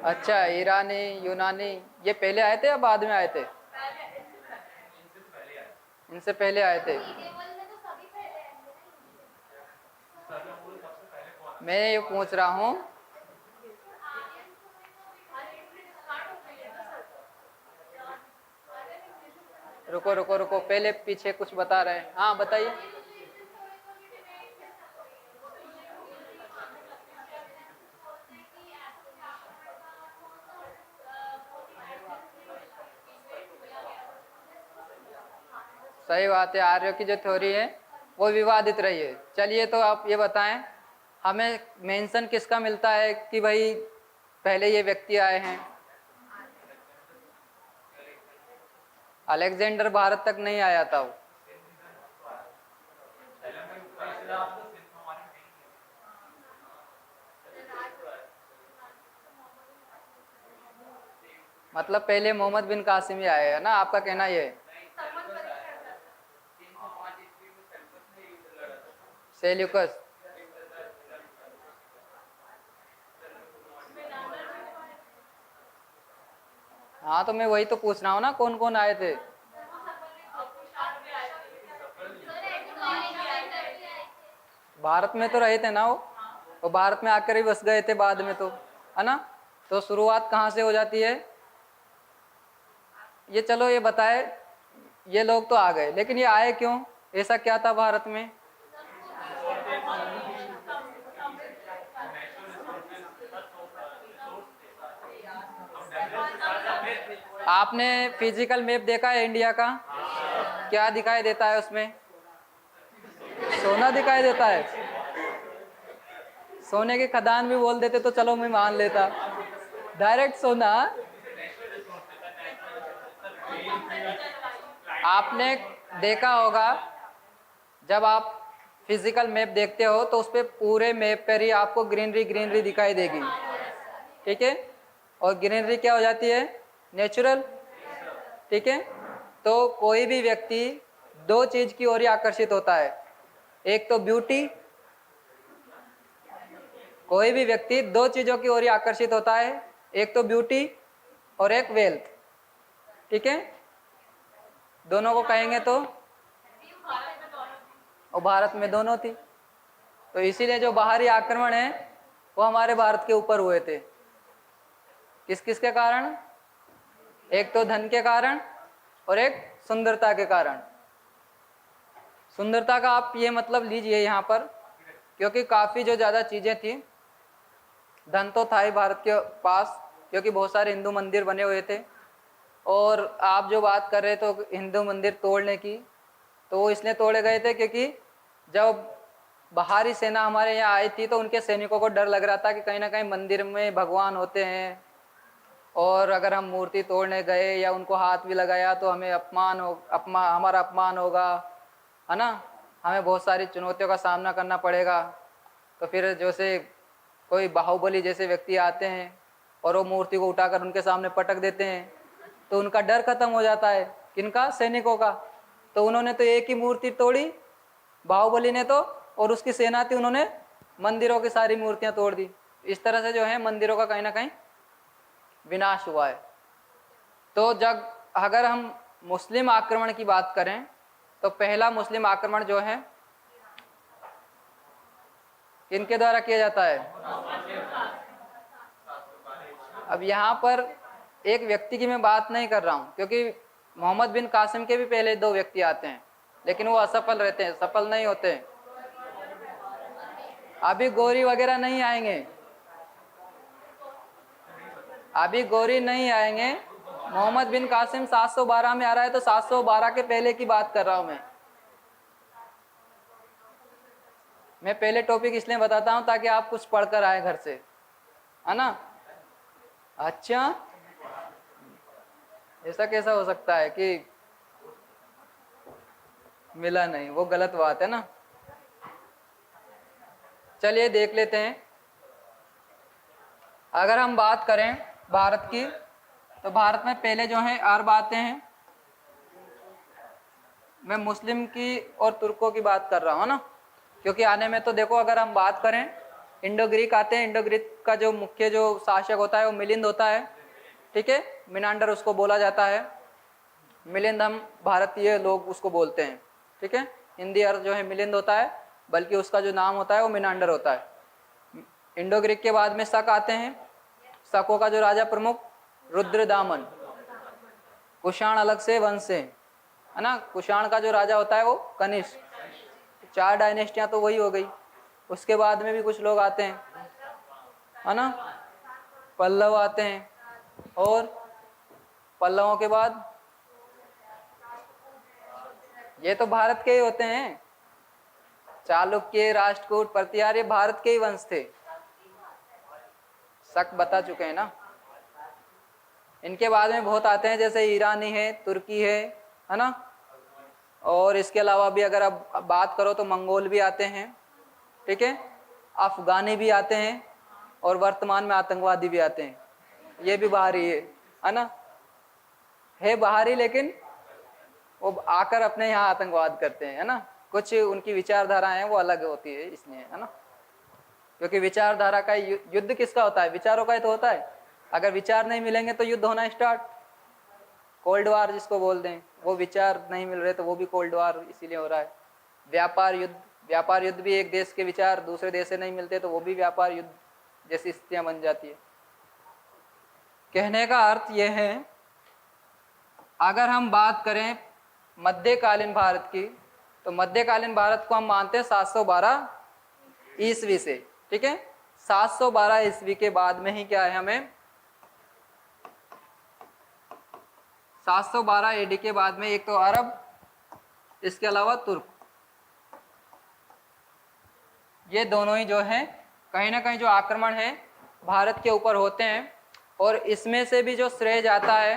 अच्छा, ईरानी, यूनानी, ये पहले आए थे या बाद में आए थे? इनसे पहले आए थे। मैं ये पूछ रहा हूँ, रुको रुको रुको, पहले पीछे कुछ बता रहे हैं। हाँ बताइए। सही बात है, आर्यों की जो थ्योरी है वो विवादित रही है। चलिए तो आप ये बताएं, हमें मेंशन किसका मिलता है कि भाई पहले ये व्यक्ति आए हैं? अलेक्जेंडर भारत तक नहीं आया था वो। मतलब पहले मोहम्मद बिन कासिम ही आए, है ना? आपका कहना ये है। सेल्यूकस। हाँ तो मैं वही तो पूछ रहा हूँ ना, कौन कौन आए थे? भारत में तो रहे थे ना वो भारत में आकर ही बस गए थे बाद में तो, है ना? तो शुरुआत कहाँ से हो जाती है? ये चलो ये बताए, ये लोग तो आ गए, लेकिन ये आए क्यों? ऐसा क्या था भारत में? आपने फिजिकल मैप देखा है इंडिया का? क्या दिखाई देता है उसमें? सोना दिखाई देता है। सोने की खदान भी बोल देते तो चलो मैं मान लेता, डायरेक्ट सोना। आपने देखा होगा, जब आप फिजिकल मैप देखते हो तो उस पर पूरे मैप पर ही आपको ग्रीनरी ग्रीनरी दिखाई देगी, ठीक है? और ग्रीनरी क्या हो जाती है? नेचुरल, ठीक है? तो कोई भी व्यक्ति दो चीज की ओर ही आकर्षित होता है, एक तो ब्यूटी, कोई भी व्यक्ति दो चीजों की ओर ही आकर्षित होता है, एक तो ब्यूटी और एक वेल्थ, ठीक है? दोनों को कहेंगे तो, और भारत में दोनों थी, तो इसीलिए जो बाहरी आक्रमण है वो हमारे भारत के ऊपर हुए थे। किस किस के कारण? एक तो धन के कारण और एक सुंदरता के कारण। सुंदरता का आप ये मतलब लीजिए यहाँ पर, क्योंकि काफ़ी जो ज़्यादा चीज़ें थी, धन तो था ही भारत के पास, क्योंकि बहुत सारे हिंदू मंदिर बने हुए थे। और आप जो बात कर रहे थे हिंदू मंदिर तोड़ने की, तो वो इसलिए तोड़े गए थे क्योंकि जब बाहरी सेना हमारे यहाँ आई थी तो उनके सैनिकों को डर लग रहा था कि कहीं ना कहीं मंदिर में भगवान होते हैं, और अगर हम मूर्ति तोड़ने गए या उनको हाथ भी लगाया तो हमें हमारा अपमान होगा, है ना? हमें बहुत सारी चुनौतियों का सामना करना पड़ेगा। तो फिर जैसे कोई बाहुबली जैसे व्यक्ति आते हैं और वो मूर्ति को उठाकर उनके सामने पटक देते हैं, तो उनका डर खत्म हो जाता है। किनका? सैनिकों का। तो उन्होंने तो एक ही मूर्ति तोड़ी, बाहुबली ने तो, और उसकी सेना थी, उन्होंने मंदिरों की सारी मूर्तियां तोड़ दी। इस तरह से जो है मंदिरों का कहीं ना कहीं विनाश हुआ है। तो जब अगर हम मुस्लिम आक्रमण की बात करें तो पहला मुस्लिम आक्रमण जो है किनके द्वारा किया जाता है? अब यहाँ पर एक व्यक्ति की मैं बात नहीं कर रहा हूँ, क्योंकि मोहम्मद बिन कासिम के भी पहले दो व्यक्ति आते हैं, लेकिन वो असफल रहते हैं, सफल नहीं होते। अभी गौरी वगैरह नहीं आएंगे, अभी गौरी नहीं आएंगे। मोहम्मद बिन कासिम 712 में आ रहा है, तो 712 के पहले की बात कर रहा हूं मैं पहले टॉपिक इसलिए बताता हूं ताकि आप कुछ पढ़कर आए घर से, है ना? अच्छा, ऐसा कैसा हो सकता है कि मिला नहीं? वो गलत बात है ना। चलिए देख लेते हैं। अगर हम बात करें भारत की, तो भारत में पहले जो है अरब आते हैं। मैं मुस्लिम की और तुर्कों की बात कर रहा हूँ ना, क्योंकि आने में तो देखो, अगर हम बात करें इंडो ग्रीक आते हैं। इंडो ग्रीक का जो मुख्य जो शासक होता है वो मिलिंद होता है, ठीक है, मिनांडर उसको बोला जाता है। मिलिंद हम भारतीय लोग उसको बोलते हैं, ठीक है, हिंदी अर्थ जो है मिलिंद होता है, बल्कि उसका जो नाम होता है वो मिनांडर होता है। इंडो ग्रीक के बाद में शक आते हैं। शकों का जो राजा प्रमुख रुद्रदामन। कुषाण अलग से वंश से, है ना, कुषाण का जो राजा होता है वो कनिष्क। 4 डायनेस्टियां तो वही हो गई। उसके बाद में भी कुछ लोग आते हैं, है ना, पल्लव आते हैं, और पल्लवों के बाद ये तो भारत के ही होते हैं, चालुक्य, राष्ट्रकूट, प्रतिहार, ये भारत के ही वंश थे। शक बता चुके हैं ना। इनके बाद में बहुत आते हैं, जैसे ईरानी है, तुर्की है ना, और इसके अलावा भी अगर आप बात करो तो मंगोल भी आते हैं, ठीक है, अफगानी भी आते हैं, और वर्तमान में आतंकवादी भी आते हैं। ये भी बाहरी है ना, है बाहरी, लेकिन वो आकर अपने यहाँ आतंकवाद करते हैं, है ना। कुछ उनकी विचारधाराएं हैं वो अलग होती है, इसलिए, है ना, क्योंकि विचारधारा का युद्ध किसका होता है, विचारों का ही तो होता है। अगर विचार नहीं मिलेंगे तो युद्ध होना स्टार्ट, कोल्ड वार जिसको बोल दें, वो विचार नहीं मिल रहे तो वो भी कोल्ड वार इसीलिए हो रहा है। व्यापार युद्ध भी एक देश के विचार दूसरे देश से नहीं मिलते तो वो भी व्यापार युद्ध जैसी स्थितियां बन जाती है। कहने का अर्थ यह है, अगर हम बात करें मध्यकालीन भारत की, तो मध्यकालीन भारत को हम मानते हैं 712 ईस्वी से, ठीक है। 712 ईस्वी के बाद में ही क्या है, हमें 712 एडी के बाद में एक तो अरब, इसके अलावा तुर्क, ये दोनों ही जो हैं कहीं ना कहीं जो आक्रमण है भारत के ऊपर होते हैं। और इसमें से भी जो श्रेय जाता है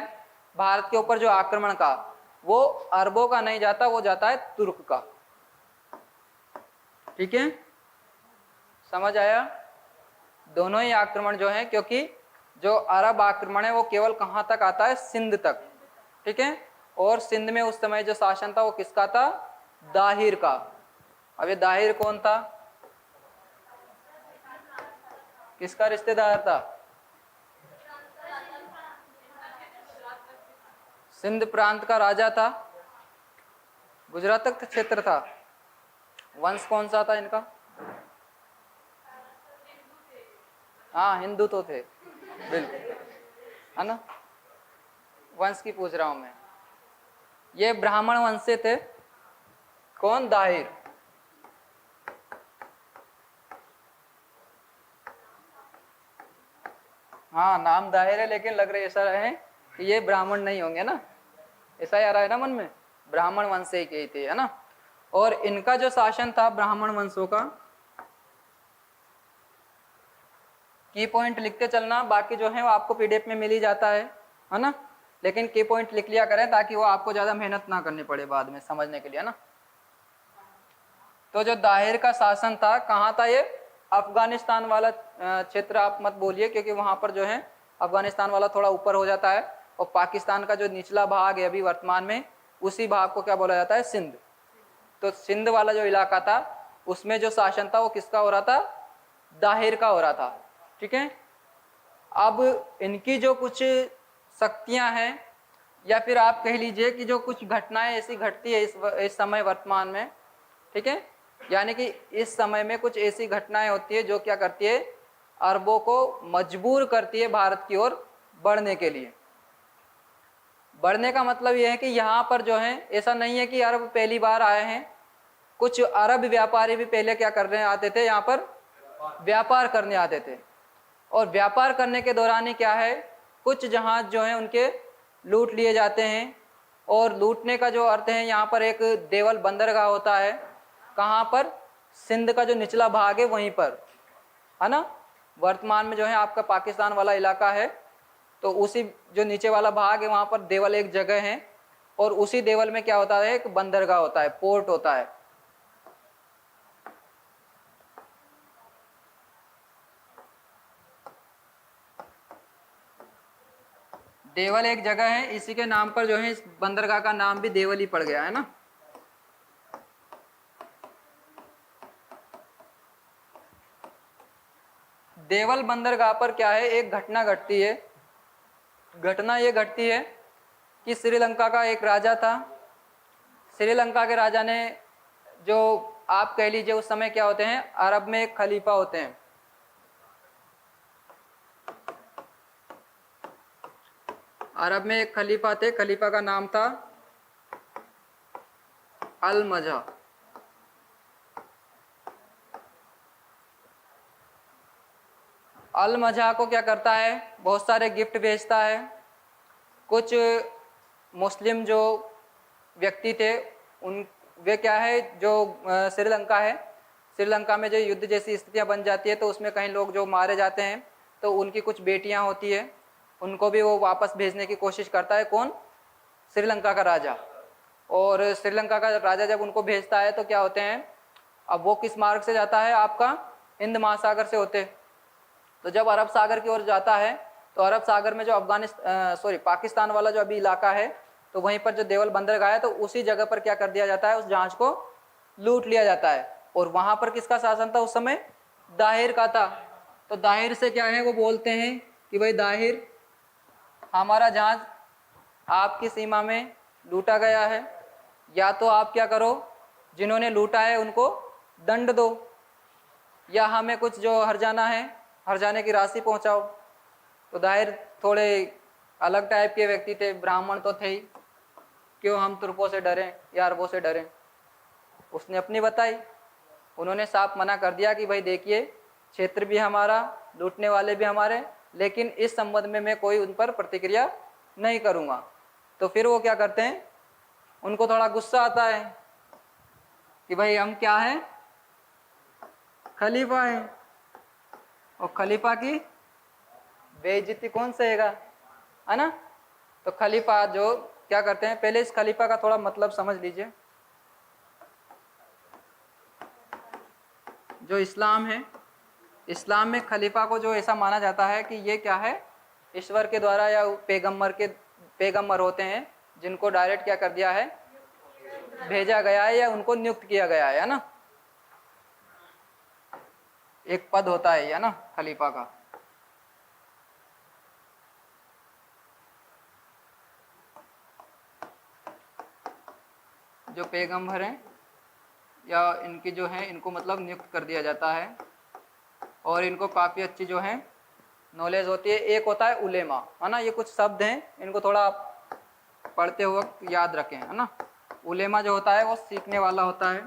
भारत के ऊपर जो आक्रमण का, वो अरबों का नहीं जाता, वो जाता है तुर्क का, ठीक है, समझ आया। दोनों ही आक्रमण जो है, क्योंकि जो अरब आक्रमण है वो केवल कहाँ तक आता है, सिंध तक, ठीक है, और सिंध में उस समय जो शासन था वो किसका था, दाहिर का। अब ये दाहिर कौन था, किसका रिश्तेदार था, सिंध प्रांत का राजा था, गुजरात तक क्षेत्र था। वंश कौन सा था इनका, हाँ हिंदू तो थे, बिल्कुल, है ना, वंश की पूछ रहा हूं मैं। ये ब्राह्मण वंश से थे, कौन, दाहिर। हाँ नाम दाहिर है, लेकिन लग रहा है ऐसा है कि ये ब्राह्मण नहीं होंगे ना, ऐसा ही आ रहा है ना मन में, ब्राह्मण वंश से ही थे, है ना। और इनका जो शासन था ब्राह्मण वंशों का, की पॉइंट लिखते चलना, बाकी जो है वो आपको पीडीएफ में मिल ही जाता है ना, लेकिन की पॉइंट लिख लिया करें ताकि वो आपको ज्यादा मेहनत ना करनी पड़े बाद में समझने के लिए, ना। तो जो दाहिर का शासन था, कहाँ था ये, अफगानिस्तान वाला क्षेत्र आप मत बोलिए, क्योंकि वहां पर जो है अफगानिस्तान वाला थोड़ा ऊपर हो जाता है, और पाकिस्तान का जो निचला भाग है अभी वर्तमान में, उसी भाग को क्या बोला जाता है, सिंध। तो सिंध वाला जो इलाका था उसमें जो शासन था वो किसका हो रहा था, दाहिर का हो रहा था, ठीक है। अब इनकी जो कुछ शक्तियां हैं, या फिर आप कह लीजिए कि जो कुछ घटनाएं ऐसी घटती है इस समय वर्तमान में, ठीक है, यानी कि इस समय में कुछ ऐसी घटनाएं होती है जो क्या करती है, अरबों को मजबूर करती है भारत की ओर बढ़ने के लिए। बढ़ने का मतलब यह है कि यहाँ पर जो है ऐसा नहीं है कि अरब पहली बार आए हैं, कुछ अरब व्यापारी भी पहले क्या करने आते थे, यहाँ पर व्यापार करने आते थे। और व्यापार करने के दौरान ही क्या है, कुछ जहाज जो है उनके लूट लिए जाते हैं। और लूटने का जो अर्थ है, यहाँ पर एक देवल बंदरगाह होता है, कहाँ पर, सिंध का जो निचला भाग है वहीं पर, है ना। वर्तमान में जो है आपका पाकिस्तान वाला इलाका है, तो उसी जो नीचे वाला भाग है वहाँ पर देवल एक जगह है, और उसी देवल में क्या होता है, एक बंदरगाह होता है, पोर्ट होता है। देवल एक जगह है, इसी के नाम पर जो है इस बंदरगाह का नाम भी देवल ही पड़ गया, है ना। देवल बंदरगाह पर क्या है, एक घटना घटती है। घटना ये घटती है कि श्रीलंका का एक राजा था। श्रीलंका के राजा ने, जो आप कह लीजिए उस समय क्या होते हैं, अरब में एक खलीफा होते हैं। अरब में एक खलीफा थे, खलीफा का नाम था अल मजा। अल मजा को क्या करता है, बहुत सारे गिफ्ट भेजता है। कुछ मुस्लिम जो व्यक्ति थे उन, वे क्या है, जो श्रीलंका है, श्रीलंका में जो युद्ध जैसी स्थितियां बन जाती है तो उसमें कई लोग जो मारे जाते हैं, तो उनकी कुछ बेटियां होती है, उनको भी वो वापस भेजने की कोशिश करता है। कौन? श्रीलंका का राजा। और श्रीलंका का राजा जब उनको भेजता है तो क्या होते हैं, अब वो किस मार्ग से जाता है, आपका हिंद महासागर से होते। तो जब अरब सागर की ओर जाता है तो अरब सागर में जो पाकिस्तान वाला जो अभी इलाका है, तो वहीं पर जो देवल बंदरगाह है, तो उसी जगह पर क्या कर दिया जाता है, उस जहाज को लूट लिया जाता है। और वहां पर किसका शासन था उस समय? दाहिर का था। तो दाहिर से क्या है, वो बोलते हैं कि भाई दाहिर, हमारा जहाज आपकी सीमा में लूटा गया है, या तो आप क्या करो, जिन्होंने लूटा है उनको दंड दो, या हमें कुछ जो हर्जाना है, हर्जाने की राशि पहुंचाओ। तो दाहिर थोड़े अलग टाइप के व्यक्ति थे, ब्राह्मण तो थे ही, क्यों हम तुर्कों से डरें या अरबों से डरें। उसने अपनी बताई, उन्होंने साफ मना कर दिया कि भाई देखिए, क्षेत्र भी हमारा, लूटने वाले भी हमारे, लेकिन इस संबंध में मैं कोई उन पर प्रतिक्रिया नहीं करूँगा। तो फिर वो क्या करते हैं, उनको थोड़ा गुस्सा आता है कि भाई हम क्या हैं, खलीफा हैं, और खलीफा की बेइज्जती कौन सहेगा, है ना। तो खलीफा जो क्या करते हैं, पहले इस खलीफा का थोड़ा मतलब समझ लीजिए। जो इस्लाम है, इस्लाम में खलीफा को जो ऐसा माना जाता है कि ये क्या है, ईश्वर के द्वारा या पैगंबर होते हैं, जिनको डायरेक्ट क्या कर दिया है, भेजा गया है या उनको नियुक्त किया गया है ना। एक पद होता है ना खलीफा का। जो पैगंबर हैं या इनकी जो है, इनको मतलब नियुक्त कर दिया जाता है, और इनको काफ़ी अच्छी जो है नॉलेज होती है। एक होता है उलेमा, है ना। ये कुछ शब्द हैं, इनको थोड़ा पढ़ते वक्त याद रखें, है ना। उलेमा जो होता है वो सीखने वाला होता है,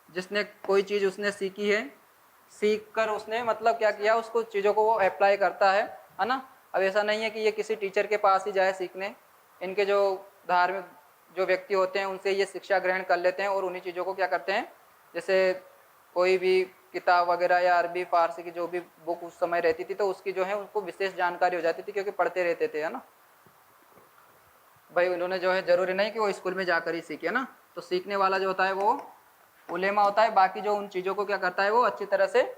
जिसने कोई चीज़ उसने सीखी है, सीख कर उसने मतलब क्या किया, उसको चीज़ों को वो अप्लाई करता है ना। अब ऐसा नहीं है कि ये किसी टीचर के पास ही जाए सीखने, इनके जो धार्मिक जो व्यक्ति होते हैं उनसे ये शिक्षा ग्रहण कर लेते हैं और उन्हीं चीज़ों को क्या करते हैं, जैसे कोई भी किताब वगैरह या अरबी फारसी की जो भी बुक उस समय रहती थी, तो उसकी जो है उनको विशेष जानकारी हो जाती थी, क्योंकि पढ़ते रहते थे, है ना भाई। उन्होंने जो है ज़रूरी नहीं कि वो स्कूल में जाकर ही सीखे ना। तो सीखने वाला जो होता है वो उलेमा होता है। बाकी जो उन चीज़ों को क्या करता है, वो अच्छी तरह से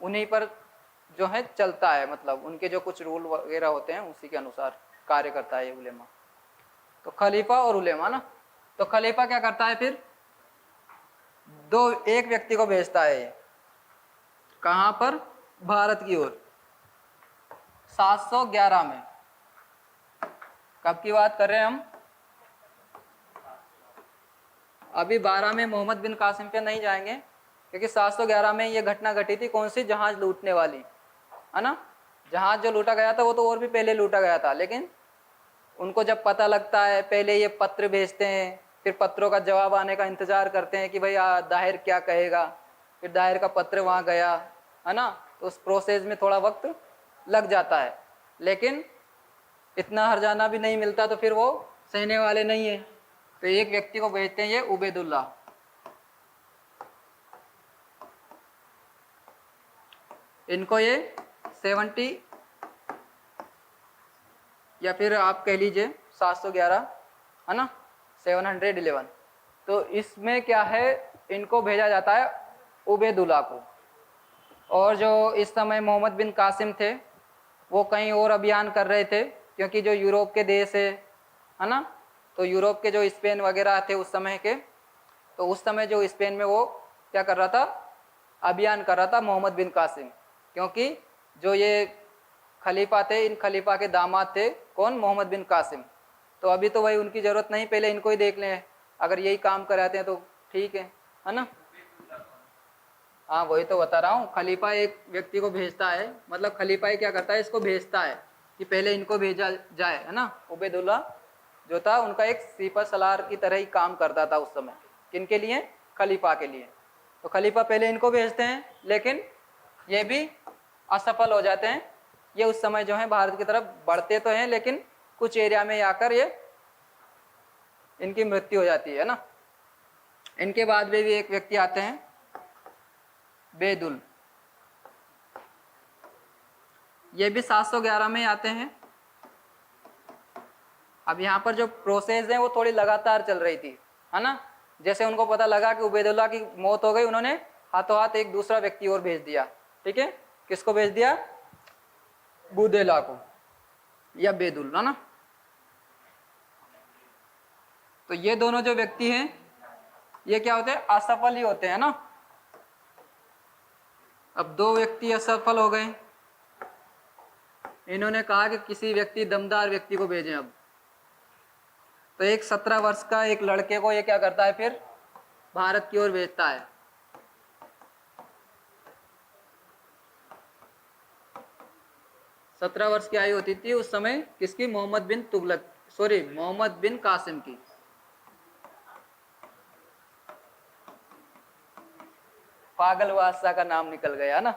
उन्हीं पर जो है चलता है, मतलब उनके जो कुछ रूल वगैरह होते हैं उसी के अनुसार कार्य करता है ये उलेमा। तो खलीफा और उलेमा ना। तो खलीफा क्या करता है, फिर एक व्यक्ति को भेजता है, ये कहाँ पर, भारत की ओर, 711 में। कब की बात कर रहे हैं हम, अभी 12 में मोहम्मद बिन कासिम पे नहीं जाएंगे, क्योंकि 711 में ये घटना घटी थी। कौन सी? जहाज लूटने वाली, है ना। जहाज जो लूटा गया था वो तो और भी पहले लूटा गया था, लेकिन उनको जब पता लगता है, पहले ये पत्र भेजते हैं, फिर पत्रों का जवाब आने का इंतजार करते हैं कि भाई दाहिर क्या कहेगा। फिर दाहिर का पत्र वहाँ गया, है ना। तो उस प्रोसेस में थोड़ा वक्त लग जाता है, लेकिन इतना हर्जाना भी नहीं मिलता, तो फिर वो सहने वाले नहीं है। तो एक व्यक्ति को भेजते हैं, ये उबैदुल्लाह। इनको ये 70 या फिर आप कह लीजिए 711, है ना, 711। तो इसमें क्या है, इनको भेजा जाता है उबैदुल्लाह को। और जो इस समय मोहम्मद बिन कासिम थे, वो कहीं और अभियान कर रहे थे, क्योंकि जो यूरोप के देश है ना, तो यूरोप के जो स्पेन वगैरह थे उस समय के, तो उस समय जो स्पेन में वो क्या कर रहा था, अभियान कर रहा था मोहम्मद बिन कासिम। क्योंकि जो ये खलीफा थे, इन खलीफा के दामाद थे कौन, मोहम्मद बिन कासिम। तो अभी तो भाई उनकी ज़रूरत नहीं, पहले इनको ही देख लें, अगर यही काम कराते हैं तो ठीक है ना। हाँ वही तो बता रहा हूँ, खलीफा एक व्यक्ति को भेजता है, मतलब खलीफा ही क्या करता है, इसको भेजता है कि पहले इनको भेजा जाए, है ना। उबैदुल्ला जो था उनका एक सिपह सलार की तरह ही काम करता था उस समय, किनके लिए, खलीफा के लिए। तो खलीफा पहले इनको भेजते हैं, लेकिन ये भी असफल हो जाते हैं। ये उस समय जो है भारत की तरफ बढ़ते तो हैं, लेकिन कुछ एरिया में आकर ये इनकी मृत्यु हो जाती है ना। इनके बाद में भी एक व्यक्ति आते हैं, बेदुल, ये भी 711 में आते हैं। अब यहाँ पर जो प्रोसेस है वो थोड़ी लगातार चल रही थी, है ना। जैसे उनको पता लगा कि उबैदुल्ला की मौत हो गई, उन्होंने हाथों हाथ एक दूसरा व्यक्ति और भेज दिया, ठीक है। किसको भेज दिया, बुदेला को या बेदुल, है ना। तो ये दोनों जो व्यक्ति हैं ये क्या होते हैं, असफल ही होते हैं ना। अब दो व्यक्ति असफल हो गए, इन्होंने कहा कि किसी व्यक्ति, दमदार व्यक्ति को भेजें। अब तो एक 17 वर्ष का एक लड़के को ये क्या करता है, फिर भारत की ओर भेजता है। सत्रह वर्ष की आयु होती थी उस समय किसकी, मोहम्मद बिन तुगलक, सॉरी मोहम्मद बिन कासिम की। पागल बादशाह का नाम निकल गया ना।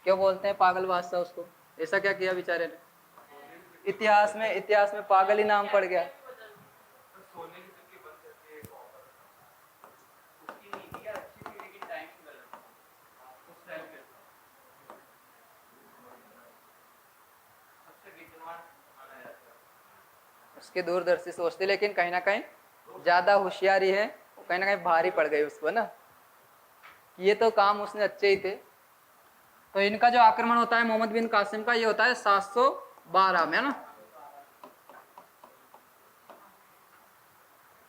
क्यों बोलते हैं पागल बादशाह उसको, ऐसा क्या किया बेचारे ने, इतिहास में पागल ही नाम पड़ गया। उसके दूरदर्शी सोचते, लेकिन कहीं ना कहीं ज्यादा होशियारी है, कहीं ना कहीं भारी पड़ गई उसको ना। ये तो काम उसने अच्छे ही थे। तो इनका जो आक्रमण होता है मोहम्मद बिन कासिम का, ये होता है 712 में, है ना।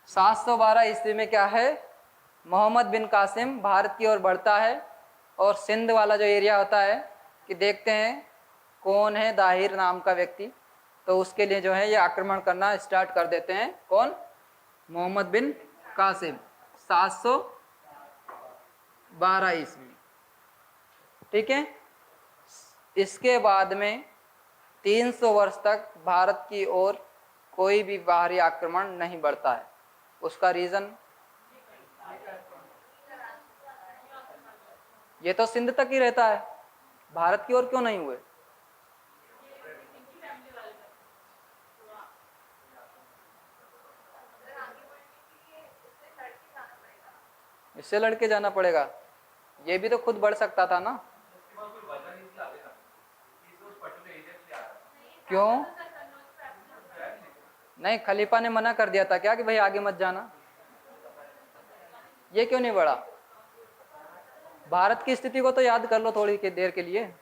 712 ईस्वी में क्या है, मोहम्मद बिन कासिम भारत की ओर बढ़ता है, और सिंध वाला जो एरिया होता है कि देखते हैं कौन है दाहिर नाम का व्यक्ति, तो उसके लिए जो है ये आक्रमण करना स्टार्ट कर देते हैं, कौन, मोहम्मद बिन कासिम, 712 ईस्वी, ठीक है। इसके बाद में 300 वर्ष तक भारत की ओर कोई भी बाहरी आक्रमण नहीं बढ़ता है। उसका रीजन, ये तो सिंध तक ही रहता है, भारत की ओर क्यों नहीं हुए। इससे लड़के जाना पड़ेगा, ये भी तो खुद बढ़ सकता था ना। क्यों नहीं, खलीफा ने मना कर दिया था क्या कि भाई आगे मत जाना, ये क्यों नहीं बढ़ा। भारत की स्थिति को तो याद कर लो थोड़ी की देर के लिए,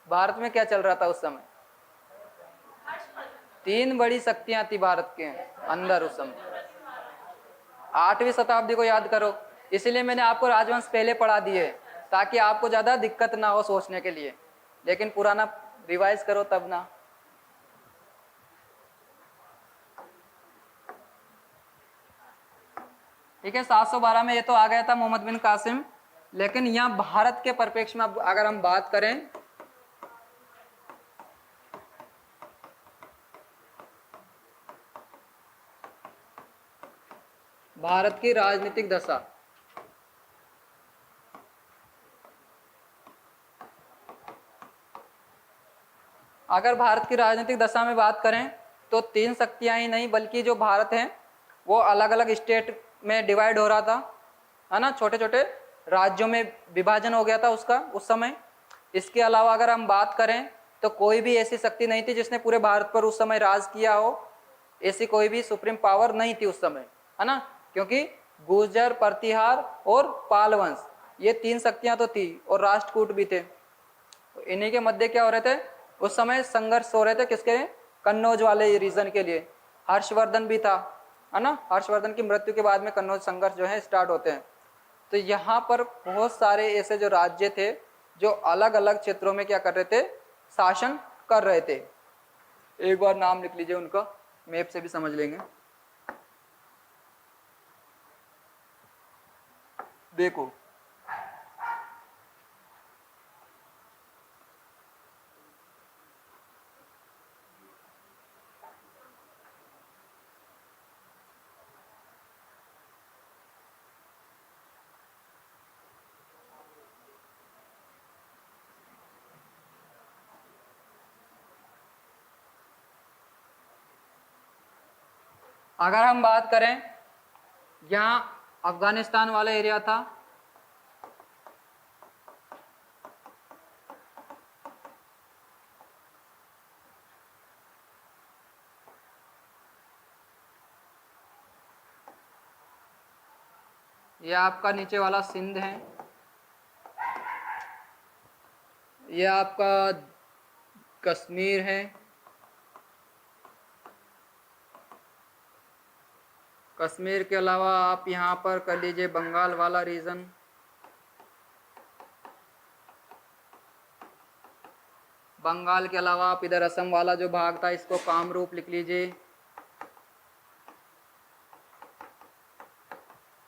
भारत में क्या चल रहा था उस समय। 3 बड़ी शक्तियां थी भारत के अंदर उस समय, 8वीं शताब्दी को याद करो। इसीलिए मैंने आपको राजवंश पहले पढ़ा दिए, ताकि आपको ज्यादा दिक्कत ना हो सोचने के लिए, लेकिन पुराना रिवाइज करो तब ना। ठीक है, 712 में ये तो आ गया था मोहम्मद बिन कासिम। लेकिन यहाँ भारत के परिप्रेक्ष्य में अगर हम बात करें, भारत की राजनीतिक दशा, अगर भारत की राजनीतिक दशा में बात करें तो 3 शक्तियां ही नहीं, बल्कि जो भारत है वो अलग अलग स्टेट में डिवाइड हो रहा था, है ना। छोटे छोटे राज्यों में विभाजन हो गया था उसका उस समय। इसके अलावा अगर हम बात करें तो कोई भी ऐसी शक्ति नहीं थी जिसने पूरे भारत पर उस समय राज किया हो, ऐसी कोई भी सुप्रीम पावर नहीं थी उस समय, है ना। क्योंकि गुर्जर, प्रतिहार और पाल वंश, ये 3 शक्तियां तो थी, और राष्ट्रकूट भी थे। तो इन्हीं के मध्य क्या हो रहे थे उस समय, संघर्ष हो रहे थे, किसके, कन्नौज वाले रीजन के लिए। हर्षवर्धन भी था, है ना। हर्षवर्धन की मृत्यु के बाद में कन्नौज संघर्ष जो है स्टार्ट होते हैं। तो यहाँ पर बहुत सारे ऐसे जो राज्य थे जो अलग अलग क्षेत्रों में क्या कर रहे थे, शासन कर रहे थे। एक बार नाम लिख लीजिए उनका, मैप से भी समझ लेंगे। देखो अगर हम बात करें, यहाँ अफगानिस्तान वाला एरिया था, ये आपका नीचे वाला सिंध है, ये आपका कश्मीर है, कश्मीर के अलावा आप यहाँ पर कर लीजिए बंगाल वाला रीजन, बंगाल के अलावा आप इधर असम वाला जो भाग था इसको कामरूप लिख लीजिए,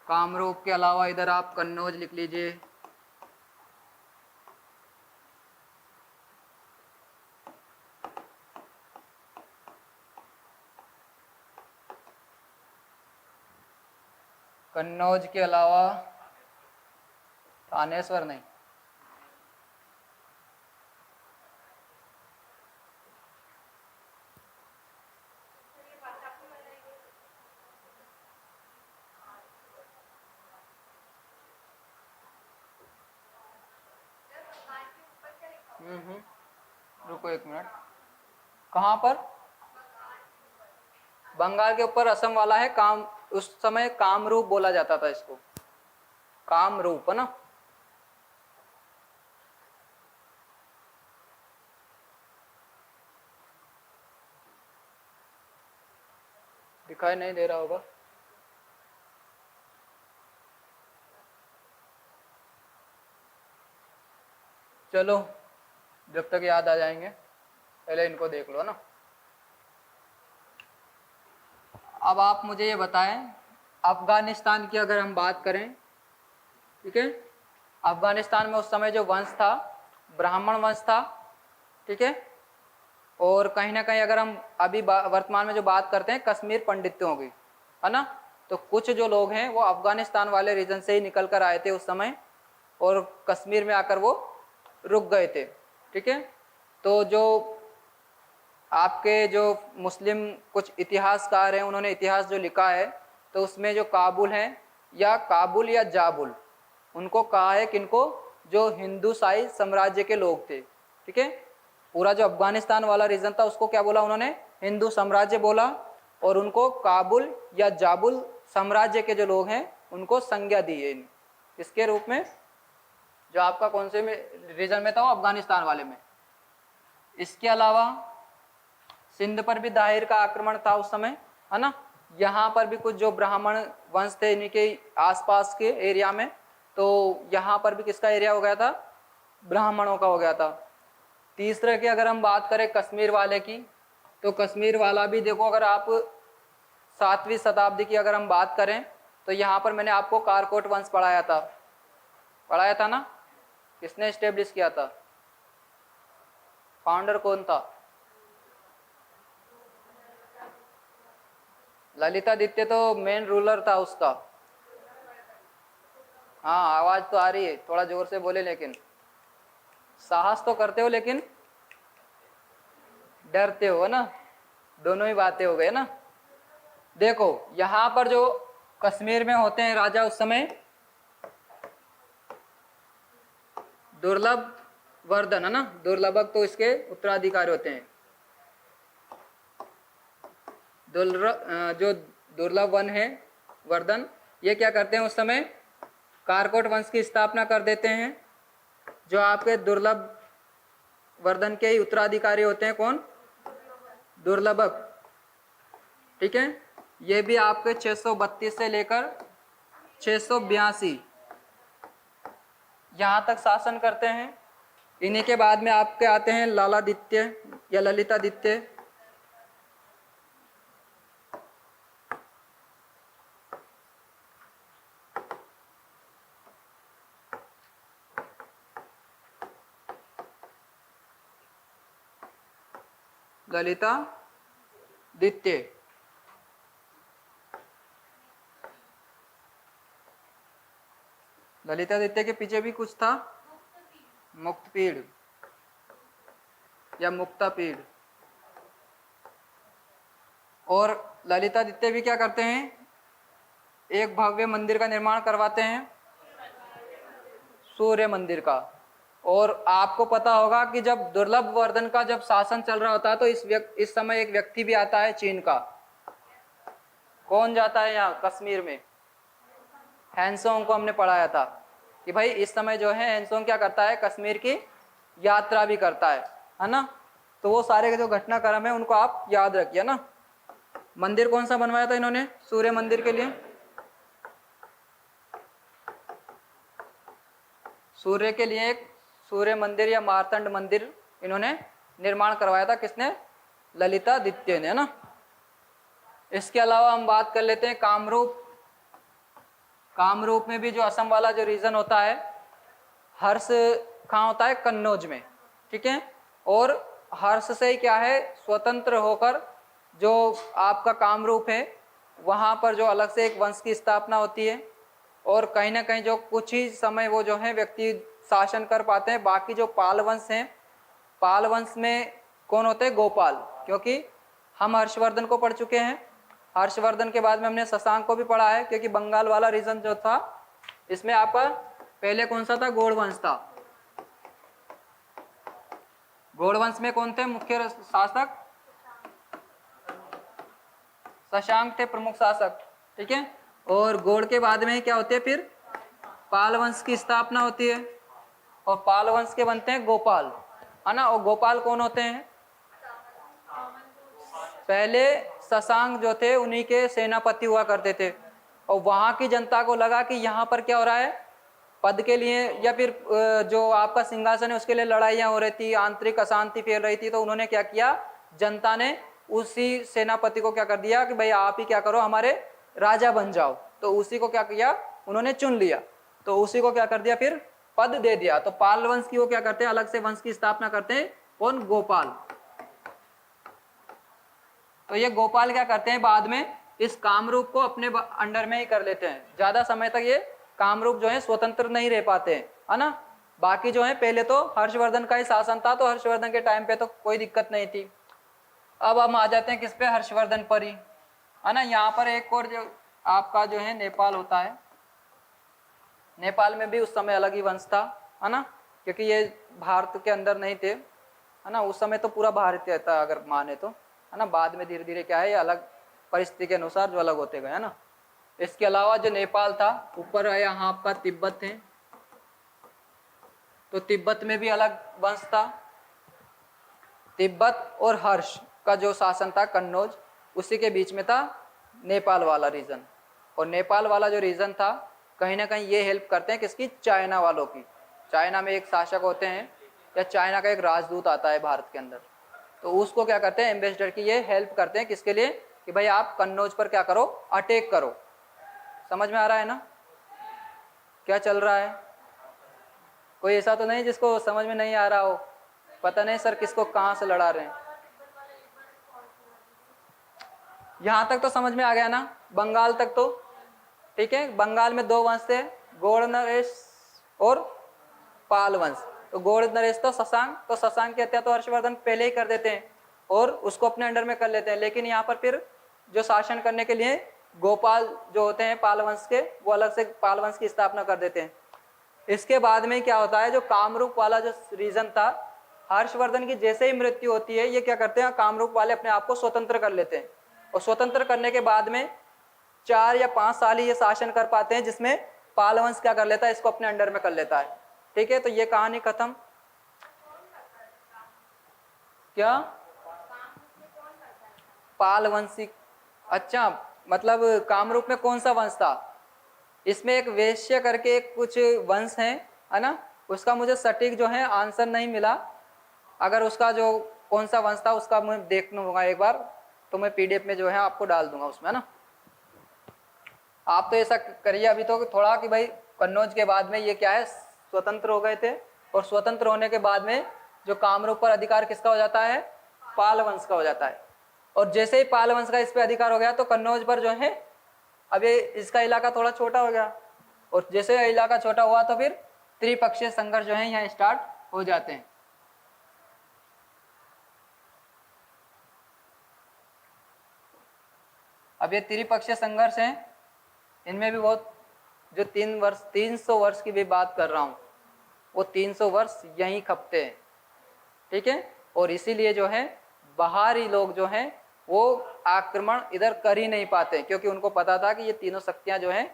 कामरूप के अलावा इधर आप कन्नौज लिख लीजिए, कन्नौज के अलावा थानेश्वर नहीं, रुको एक मिनट, कहाँ पर? बंगाल के ऊपर असम वाला है काम, उस समय कामरूप बोला जाता था इसको, कामरूप है ना। दिखाई नहीं दे रहा होगा, चलो जब तक याद आ जाएंगे पहले इनको देख लो ना। अब आप मुझे ये बताएं, अफगानिस्तान की अगर हम बात करें, ठीक है, अफगानिस्तान में उस समय जो वंश था ब्राह्मण वंश था, ठीक है, और कहीं ना कहीं अगर हम अभी वर्तमान में जो बात करते हैं कश्मीर पंडितों की, है ना, तो कुछ जो लोग हैं वो अफगानिस्तान वाले रीजन से ही निकल कर आए थे उस समय और कश्मीर में आकर वो रुक गए थे, ठीक है। तो जो आपके जो मुस्लिम कुछ इतिहासकार हैं उन्होंने इतिहास जो लिखा है तो उसमें जो काबुल है या काबुल या जाबुल, उनको कहा है किनको, जो हिंदूशाही साम्राज्य के लोग थे, ठीक है। पूरा जो अफगानिस्तान वाला रीजन था उसको क्या बोला उन्होंने, हिंदू साम्राज्य बोला, और उनको काबुल या जाबुल साम्राज्य के जो लोग हैं उनको संज्ञा दी है इसके रूप में, जो आपका कौन से में रीजन में था वो अफगानिस्तान वाले में। इसके अलावा सिंध पर भी दाहिर का आक्रमण था उस समय, है ना, यहाँ पर भी कुछ जो ब्राह्मण वंश थे इन्हीं के आसपास के एरिया में, तो यहाँ पर भी किसका एरिया हो गया था, ब्राह्मणों का हो गया था। तीसरे की अगर हम बात करें कश्मीर वाले की, तो कश्मीर वाला भी देखो, अगर आप 7वीं शताब्दी की अगर हम बात करें तो यहाँ पर मैंने आपको कारकोट वंश पढ़ाया था ना, किसने एस्टेब्लिश किया था, फाउंडर कौन था, ललितादित्य तो मेन रूलर था उसका। हाँ आवाज तो आ रही है, थोड़ा जोर से बोले, लेकिन साहस तो करते हो लेकिन डरते हो ना, दोनों ही बातें हो गए ना। देखो यहाँ पर जो कश्मीर में होते हैं राजा उस समय, दुर्लभ वर्धन, है ना, दुर्लभक तो इसके उत्तराधिकारी होते हैं, जो दुर्लभ वन है वर्धन, ये क्या करते हैं उस समय कारकोट वंश की स्थापना कर देते हैं। जो आपके दुर्लभ वर्धन के ही उत्तराधिकारी होते हैं कौन, दुर्लभक, ठीक है। ये भी आपके 632 से लेकर 682 यहाँ तक शासन करते हैं। इन्हीं के बाद में आपके आते हैं लालादित्य या ललितादित्य। ललितादित्य ललितादित्य के पीछे भी कुछ था, मुक्तपीड़ या मुक्तापीड़। और ललितादित्य भी क्या करते हैं, एक भव्य मंदिर का निर्माण करवाते हैं, सूर्य मंदिर का। और आपको पता होगा कि जब दुर्लभ वर्धन का जब शासन चल रहा होता है तो इस समय एक व्यक्ति भी आता है चीन का। कौन जाता है यहाँ कश्मीर में? हैंसोंग को हमने पढ़ाया था कि भाई इस समय जो है हैंसोंग क्या करता है, कश्मीर की यात्रा भी करता है ना। तो वो सारे जो घटनाक्रम है उनको आप याद रखिए ना। मंदिर कौन सा बनवाया था इन्होंने सूर्य मंदिर के लिए? सूर्य के लिए एक सूर्य मंदिर या मार्तंड मंदिर इन्होंने निर्माण करवाया था। किसने? ललितादित्य ने, है ना। इसके अलावा हम बात कर लेते हैं कामरूप। कामरूप में भी जो असम वाला जो रीजन होता है, हर्ष कहाँ होता है? कन्नौज में, ठीक है। और हर्ष से क्या है, स्वतंत्र होकर जो आपका कामरूप है वहाँ पर जो अलग से एक वंश की स्थापना होती है। और कहीं ना कहीं जो कुछ ही समय वो जो है व्यक्ति शासन कर पाते हैं। बाकी जो पाल वंश हैं, पाल वंश में कौन होते हैं? गोपाल। क्योंकि हम हर्षवर्धन को पढ़ चुके हैं, हर्षवर्धन के बाद में हमने शशांक को भी पढ़ा है। क्योंकि बंगाल वाला रीजन जो था इसमें आपका पहले कौन सा था? गौड़ वंश था। गौड़ वंश में कौन थे मुख्य शासक? शशांक थे प्रमुख शासक, ठीक है। और गौड़ के बाद में क्या होते हैं? फिर पाल वंश की स्थापना होती है और पाल वंश के बनते हैं गोपाल, है ना। और गोपाल कौन होते हैं? पहले शशांक जो थे उन्हीं के सेनापति हुआ करते थे। और वहां की जनता को लगा कि यहाँ पर क्या हो रहा है, पद के लिए या फिर जो आपका सिंहासन है उसके लिए लड़ाइयाँ हो रही थी, आंतरिक अशांति फैल रही थी। तो उन्होंने क्या किया, जनता ने उसी सेनापति को क्या कर दिया कि भाई आप ही क्या करो, हमारे राजा बन जाओ। तो उसी को क्या किया, उन्होंने चुन लिया। तो उसी को क्या कर दिया, फिर पद दे दिया। तो पाल वंश की वो क्या करते हैं, अलग से वंश की स्थापना करते हैं, कौन? गोपाल। तो ये गोपाल क्या करते हैं, बाद में इस कामरूप को अपने अंडर में ही कर लेते हैं। ज्यादा समय तक ये कामरूप जो है स्वतंत्र नहीं रह पाते हैं, है ना। बाकी जो है पहले तो हर्षवर्धन का ही शासन था, तो हर्षवर्धन के टाइम पे तो कोई दिक्कत नहीं थी। अब हम आ जाते हैं किस पे? हर्षवर्धन पर ही, है ना। यहाँ पर एक और जो आपका जो है नेपाल होता है, नेपाल में भी उस समय अलग ही वंश था, है ना। क्योंकि ये भारत के अंदर नहीं थे, है ना। उस समय तो पूरा भारतीय था अगर माने तो, है ना। बाद में धीरे धीरे क्या है, ये अलग परिस्थिति के अनुसार जो अलग होते गए, है ना। इसके अलावा जो नेपाल था, ऊपर है यहाँ आपका तिब्बत है, तो तिब्बत में भी अलग वंश था। तिब्बत और हर्ष का जो शासन था कन्नौज, उसी के बीच में था नेपाल वाला रीजन। और नेपाल वाला जो रीजन था कहीं ना कहीं ये हेल्प करते हैं किसकी? चाइना वालों की। चाइना में एक शासक होते हैं या चाइना का एक राजदूत आता है भारत के अंदर, तो उसको क्या करते हैं, एम्बेसडर की ये हेल्प करते हैं। किसके लिए? कि भाई आप कन्नौज पर क्या करो, अटैक करो। समझ में आ रहा है ना क्या चल रहा है? कोई ऐसा तो नहीं जिसको समझ में नहीं आ रहा हो? पता नहीं सर किसको कहाँ से लड़ा रहे हैं। यहाँ तक तो समझ में आ गया ना, बंगाल तक तो ठीक है। बंगाल में दो वंश थे, गौड़ नरेश और पाल वंश। तो गौड़ नरेश तो शशांक, तो शशांक की हत्या तो हर्षवर्धन पहले ही कर देते हैं और उसको अपने अंडर में कर लेते हैं। लेकिन यहाँ पर फिर जो शासन करने के लिए गोपाल जो होते हैं पाल वंश के, वो अलग से पाल वंश की स्थापना कर देते हैं। इसके बाद में क्या होता है, जो कामरूप वाला जो रीजन था, हर्षवर्धन की जैसे ही मृत्यु होती है, ये क्या करते हैं, कामरूप वाले अपने आप को स्वतंत्र कर लेते हैं। और स्वतंत्र करने के बाद में 4 या 5 साल ही ये शासन कर पाते हैं, जिसमें पाल वंश क्या कर लेता है, इसको अपने अंडर में कर लेता है। ठीक है, तो ये कहानी खत्म। क्या पाल वंशी? अच्छा, मतलब कामरूप में कौन सा वंश था? इसमें एक वैश्य करके एक कुछ वंश है ना, उसका मुझे सटीक जो है आंसर नहीं मिला। अगर उसका जो कौन सा वंश था उसका मुझे देखना होगा एक बार, तो मैं पीडीएफ में जो है आपको डाल दूंगा उसमें ना। आप तो ऐसा करिए अभी तो थोड़ा कि भाई कन्नौज के बाद में ये क्या है, स्वतंत्र हो गए थे, और स्वतंत्र होने के बाद में जो कामरूप पर अधिकार किसका हो जाता है, पाल वंश का हो जाता है। और जैसे ही पाल वंश का इस पे अधिकार हो गया तो कन्नौज पर जो है अब ये इसका इलाका थोड़ा छोटा हो गया, और जैसे इलाका छोटा हुआ तो फिर त्रिपक्षीय संघर्ष जो है यहाँ स्टार्ट हो जाते हैं। अब ये त्रिपक्षीय संघर्ष है, इनमें भी बहुत जो 300 वर्ष की भी बात कर रहा हूँ, वो 300 वर्ष यहीं खपते हैं, ठीक है। और इसीलिए जो है बाहरी लोग जो हैं वो आक्रमण इधर कर ही नहीं पाते, क्योंकि उनको पता था कि ये तीनों शक्तियां जो हैं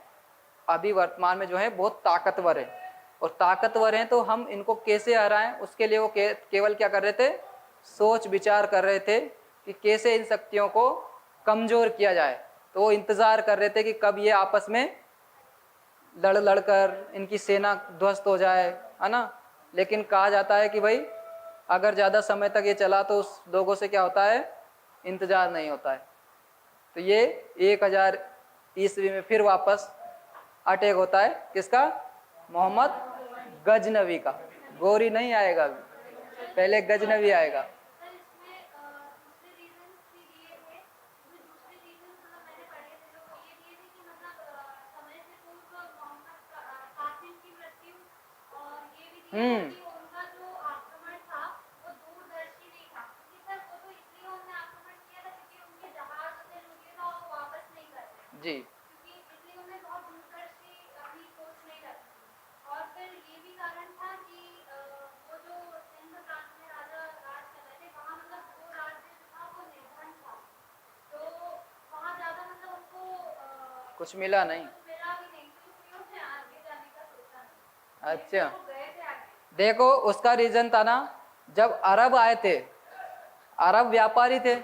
अभी वर्तमान में जो है बहुत ताकतवर है, और ताकतवर हैं तो हम इनको कैसे हराएं, उसके लिए वो केवल क्या कर रहे थे, सोच विचार कर रहे थे कि कैसे इन शक्तियों को कमजोर किया जाए। तो वो इंतजार कर रहे थे कि कब ये आपस में लड़ लड़कर इनकी सेना ध्वस्त हो जाए, है ना। लेकिन कहा जाता है कि भाई अगर ज़्यादा समय तक ये चला तो उस लोगों से क्या होता है, इंतजार नहीं होता है। तो ये 1000 ईस्वी में फिर वापस अटैक होता है, किसका, मोहम्मद गजनवी का। गोरी नहीं आएगा अभी, पहले गजनवी आएगा। जी कुछ मिला नहीं। अच्छा देखो उसका रीजन था ना, जब अरब आए थे, अरब व्यापारी थे,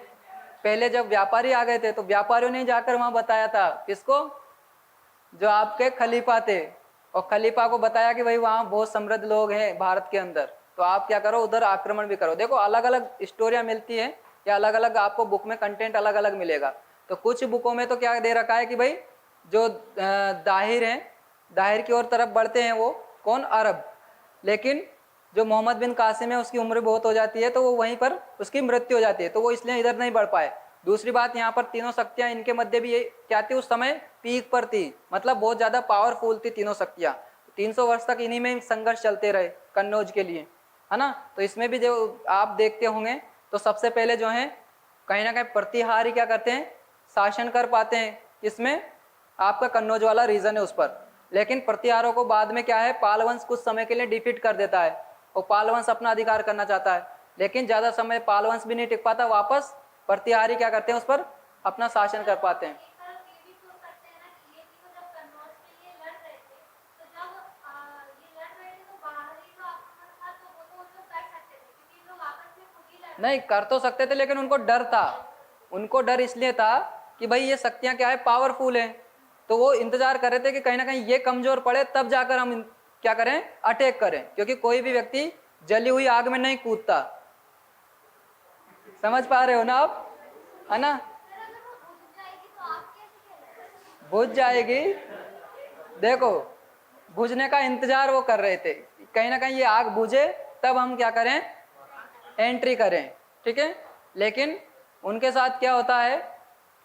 पहले जब व्यापारी आ गए थे तो व्यापारियों ने जाकर वहां बताया था, किसको, जो आपके खलीफा थे, और खलीफा को बताया कि भाई वहाँ बहुत समृद्ध लोग हैं भारत के अंदर, तो आप क्या करो उधर आक्रमण भी करो। देखो अलग अलग स्टोरियां मिलती हैं, या अलग अलग आपको बुक में कंटेंट अलग अलग मिलेगा। तो कुछ बुकों में तो क्या दे रखा है कि भाई जो दाहिर हैं, दाहिर की ओर तरफ बढ़ते हैं, वो कौन, अरब। लेकिन जो मोहम्मद बिन कासिम है उसकी उम्र बहुत हो जाती है, तो वो वहीं पर उसकी मृत्यु हो जाती है, तो वो इसलिए इधर नहीं बढ़ पाए। दूसरी बात, यहाँ पर तीनों शक्तियां इनके मध्य भी ये क्या थी, उस समय पीक पर थी, मतलब बहुत ज्यादा पावरफुल थी तीनों शक्तियां। 300 वर्ष तक इन्हीं में संघर्ष चलते रहे कन्नौज के लिए, है ना। तो इसमें भी जो आप देखते होंगे तो सबसे पहले जो है कहीं ना कहीं प्रतिहारी क्या करते हैं, शासन कर पाते हैं, इसमें आपका कन्नौज वाला रीजन है उस पर। लेकिन प्रतिहारों को बाद में क्या है, पाल वंश कुछ समय के लिए डिफीट कर देता है, और पाल वंश अपना अधिकार करना चाहता है, लेकिन ज्यादा समय पाल वंश भी नहीं टिक पाता, वापस प्रतिहारी क्या करते हैं उस पर अपना शासन कर पाते हैं। नहीं कर तो सकते थे, लेकिन उनको डर था, उनको डर इसलिए था कि भाई ये शक्तियां क्या है, पावरफुल हैं, तो वो इंतजार कर रहे थे कि कहीं ना कहीं ये कमजोर पड़े तब जाकर हम क्या करें, अटैक करें, क्योंकि कोई भी व्यक्ति जली हुई आग में नहीं कूदता। समझ पा रहे हो ना आप, है ना। बुझ जाएगी, देखो बुझने का इंतजार वो कर रहे थे, कहीं ना कहीं ये आग बुझे तब हम क्या करें, एंट्री करें, ठीक है। लेकिन उनके साथ क्या होता है,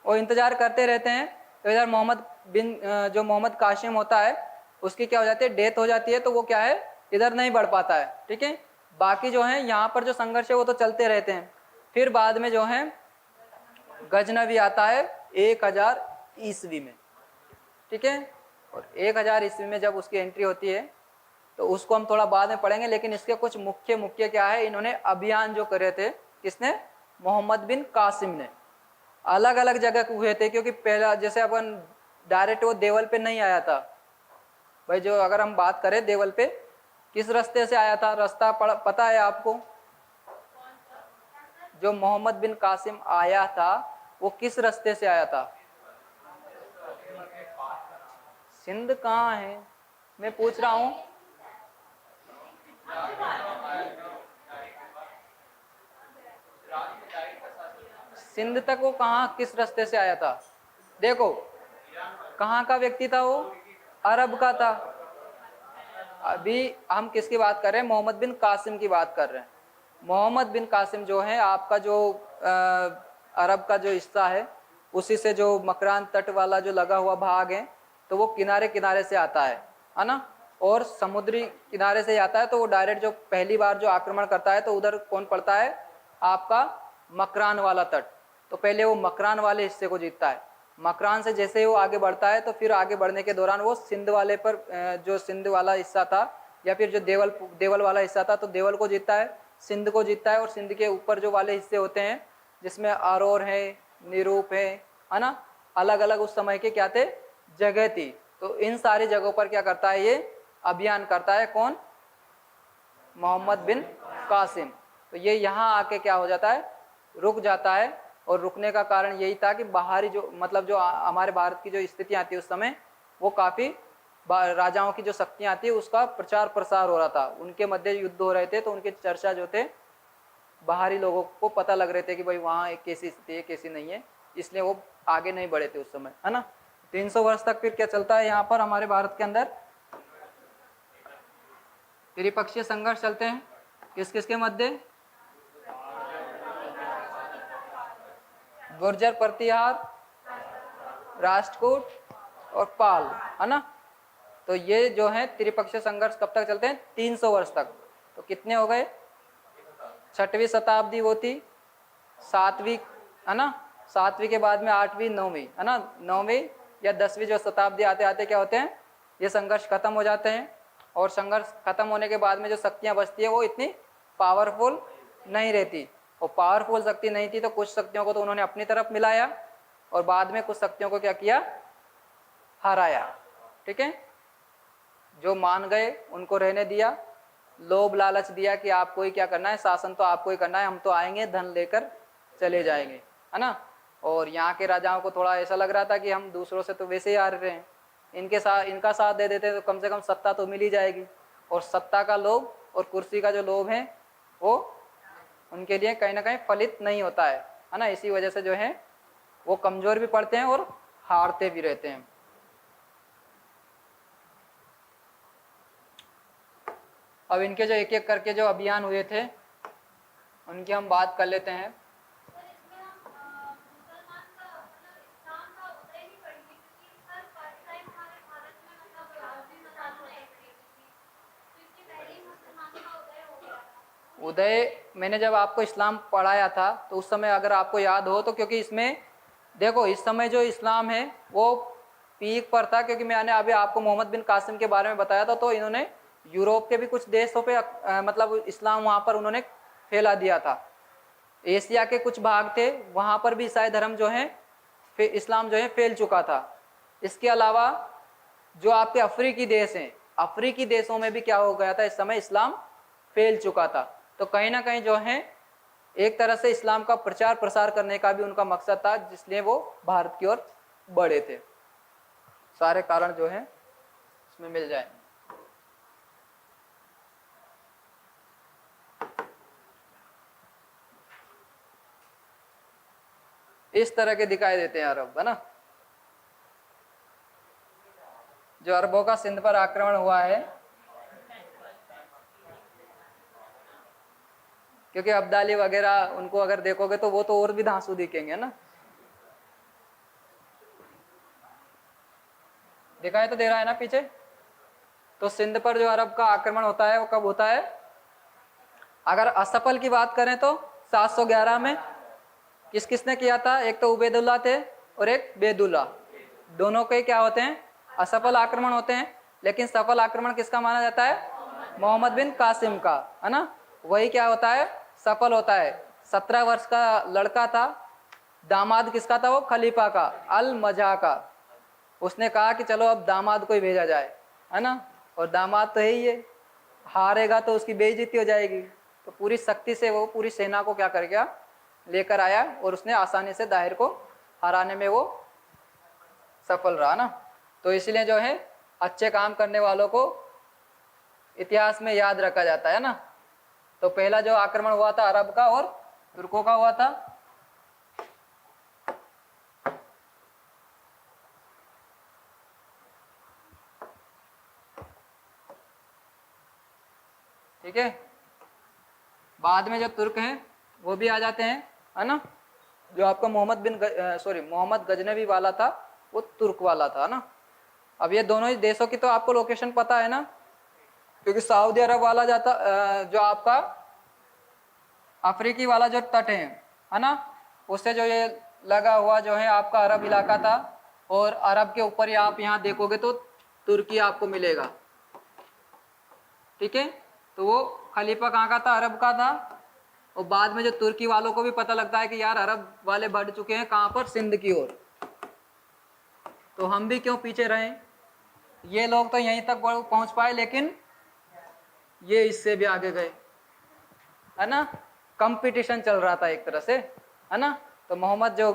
वो इंतजार करते रहते हैं, तो इधर जो मोहम्मद कासिम होता है उसकी क्या हो जाती है, डेथ हो जाती है, तो वो क्या है, इधर नहीं बढ़ पाता है, ठीक है। बाकी जो है यहाँ पर जो संघर्ष है वो तो चलते रहते हैं। फिर बाद में जो है गजनवी आता है 1000 ईस्वी में, ठीक है। और 1000 ईस्वी में जब उसकी एंट्री होती है तो उसको हम थोड़ा बाद में पढ़ेंगे, लेकिन इसके कुछ मुख्य मुख्य क्या है, इन्होंने अभियान जो करे थे, किसने, मोहम्मद बिन कासिम ने, अलग अलग जगह हुए थे, क्योंकि पहला जैसे अपन डायरेक्ट वो देवल पे नहीं आया था भाई। जो अगर हम बात करें देवल पे किस रास्ते से आया था, रास्ता पता है आपको, जो मोहम्मद बिन कासिम आया था वो किस रास्ते से आया था, सिंध कहाँ है, मैं पूछ रहा हूँ। सिंध तक वो कहाँ किस रास्ते से आया था? देखो कहाँ का व्यक्ति था वो? अरब का था। अभी हम किसकी बात कर रहे हैं? मोहम्मद बिन कासिम की बात कर रहे हैं। मोहम्मद बिन कासिम जो है आपका जो अरब का जो हिस्सा है उसी से जो मकरान तट वाला जो लगा हुआ भाग है तो वो किनारे किनारे से आता है ना। और समुद्री किनारे से आता है तो वो डायरेक्ट जो पहली बार जो आक्रमण करता है तो उधर कौन पड़ता है? आपका मकरान वाला तट। तो पहले वो मकरान वाले हिस्से को जीतता है। मकरान से जैसे ही वो आगे बढ़ता है तो फिर आगे बढ़ने के दौरान वो सिंध वाले पर जो सिंध वाला हिस्सा था या फिर जो देवल वाला हिस्सा था तो देवल को जीतता है, सिंध को जीतता है। और सिंध के ऊपर जो वाले हिस्से होते हैं जिसमें आरोर है, निरूप है ना, अलग अलग उस समय के क्या थे? जगह थी। तो इन सारी जगहों पर क्या करता है? ये अभियान करता है। कौन? मोहम्मद बिन कासिम। तो ये यहाँ आके क्या हो जाता है? रुक जाता है। और रुकने का कारण यही था कि बाहरी जो मतलब जो हमारे भारत की जो स्थितियाँ थी उस समय वो काफ़ी राजाओं की जो शक्तियाँ थी उसका प्रचार प्रसार हो रहा था, उनके मध्य युद्ध हो रहे थे। तो उनके चर्चा जो थे बाहरी लोगों को पता लग रहे थे कि भाई वहाँ एक कैसी स्थिति है कैसी नहीं है, इसलिए वो आगे नहीं बढ़े थे उस समय, है ना। 300 वर्ष तक फिर क्या चलता है यहाँ पर हमारे भारत के अंदर? त्रिपक्षीय संघर्ष चलते हैं। किस किस के मध्य? गुर्जर प्रतिहार, राष्ट्रकूट और पाल, है ना। तो ये जो है त्रिपक्षीय संघर्ष कब तक चलते हैं? 300 वर्ष तक। तो कितने हो गए? 6वीं शताब्दी वो थी, 7वीं, है ना, 7वीं के बाद में 8वीं 9वीं, है ना, 9वीं या 10वीं जो शताब्दी आते आते क्या होते हैं? ये संघर्ष खत्म हो जाते हैं। और संघर्ष खत्म होने के बाद में जो शक्तियाँ बचती है वो इतनी पावरफुल नहीं रहती। और पावरफुल शक्ति नहीं थी तो कुछ शक्तियों को तो उन्होंने अपनी तरफ मिलाया और बाद में कुछ शक्तियों को क्या किया? हराया। ठीक है, जो मान गए उनको रहने दिया, लोभ लालच दिया कि आपको ही क्या करना है, शासन तो आपको ही करना है, हम तो आएंगे धन लेकर चले जाएंगे, है ना। और यहाँ के राजाओं को थोड़ा ऐसा लग रहा था कि हम दूसरों से तो वैसे ही हार रहे हैं, इनका साथ दे देते तो कम से कम सत्ता तो मिल ही जाएगी। और सत्ता का लोभ और कुर्सी का जो लोभ है वो उनके लिए कहीं ना कहीं फलित नहीं होता है ना। इसी वजह से जो है वो कमजोर भी पड़ते हैं और हारते भी रहते हैं। अब इनके जो एक एक करके जो अभियान हुए थे उनकी हम बात कर लेते हैं। उदय मैंने जब आपको इस्लाम पढ़ाया था तो उस समय अगर आपको याद हो तो, क्योंकि इसमें देखो इस समय जो इस्लाम है वो पीक पर था, क्योंकि मैंने अभी आपको मोहम्मद बिन कासिम के बारे में बताया था। तो इन्होंने यूरोप के भी कुछ देशों पे मतलब इस्लाम वहाँ पर उन्होंने फैला दिया था। एशिया के कुछ भाग थे वहाँ पर भी ईसाई धर्म जो है इस्लाम जो है फैल चुका था। इसके अलावा जो आपके अफ्रीकी देश हैं, अफ्रीकी देशों में भी क्या हो गया था, इस समय इस्लाम फैल चुका था। तो कहीं ना कहीं जो है एक तरह से इस्लाम का प्रचार प्रसार करने का भी उनका मकसद था, जिसलिए वो भारत की ओर बढ़े थे। सारे कारण जो है इसमें मिल जाए। इस तरह के दिखाई देते हैं अरब, है ना। जो अरबों का सिंध पर आक्रमण हुआ है, क्योंकि अब्दाली वगैरह उनको अगर देखोगे तो वो तो और भी धांसू दिखेंगे ना। दिखाई तो दे रहा है ना पीछे। तो सिंध पर जो अरब का आक्रमण होता है वो कब होता है? अगर असफल की बात करें तो 711 में किस किसने किया था? एक तो उबैदुल्ला थे और एक बेदुल्ला। दोनों के क्या होते हैं? असफल आक्रमण होते हैं। लेकिन सफल आक्रमण किसका माना जाता है? मोहम्मद बिन कासिम का, है ना। वही क्या होता है? सफल होता है। 17 वर्ष का लड़का था, दामाद किसका था? वो खलीफा का, अल मजा का। उसने कहा कि चलो अब दामाद को ही भेजा जाए, है ना। और दामाद तो है ही है, हारेगा तो उसकी बेइज्जती हो जाएगी। तो पूरी शक्ति से वो पूरी सेना को क्या कर गया? लेकर आया और उसने आसानी से दाहिर को हराने में वो सफल रहा ना। तो इसलिए जो है अच्छे काम करने वालों को इतिहास में याद रखा जाता है ना। तो पहला जो आक्रमण हुआ था अरब का और तुर्कों का हुआ था। ठीक है, बाद में जो तुर्क हैं वो भी आ जाते हैं, है ना। जो आपका मोहम्मद गजनवी वाला था वो तुर्क वाला था ना। अब ये दोनों ही देशों की तो आपको लोकेशन पता है ना, क्योंकि सऊदी अरब वाला जाता जो आपका अफ्रीकी वाला जो तट है ना, उससे जो ये लगा हुआ जो है आपका अरब इलाका था, और अरब के ऊपर ही आप यहाँ देखोगे तो तुर्की आपको मिलेगा। ठीक है, तो वो खलीफा कहाँ का था, अरब का था। और बाद में जो तुर्की वालों को भी पता लगता है कि यार अरब वाले बढ़ चुके हैं कहाँ पर, सिंध की ओर, तो हम भी क्यों पीछे रहें। ये लोग तो यहीं तक पहुंच पाए, लेकिन ये इससे भी आगे गए, है ना। कंपटीशन चल रहा था एक तरह से, है ना। तो मोहम्मद जो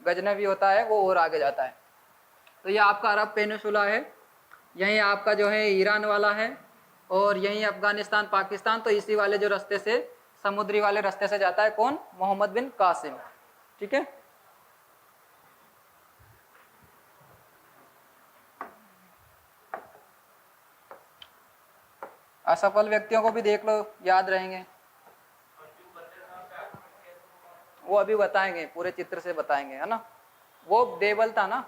गजनवी होता है वो और आगे जाता है। तो ये आपका अरब पेनिसुला है, यहीं आपका जो है ईरान वाला है, और यहीं अफगानिस्तान पाकिस्तान, तो इसी वाले जो रास्ते से, समुद्री वाले रास्ते से जाता है कौन, मोहम्मद बिन कासिम। ठीक है, असफल व्यक्तियों को भी देख लो, याद रहेंगे। वो अभी बताएंगे, पूरे चित्र से बताएंगे, है ना। वो देवल था ना,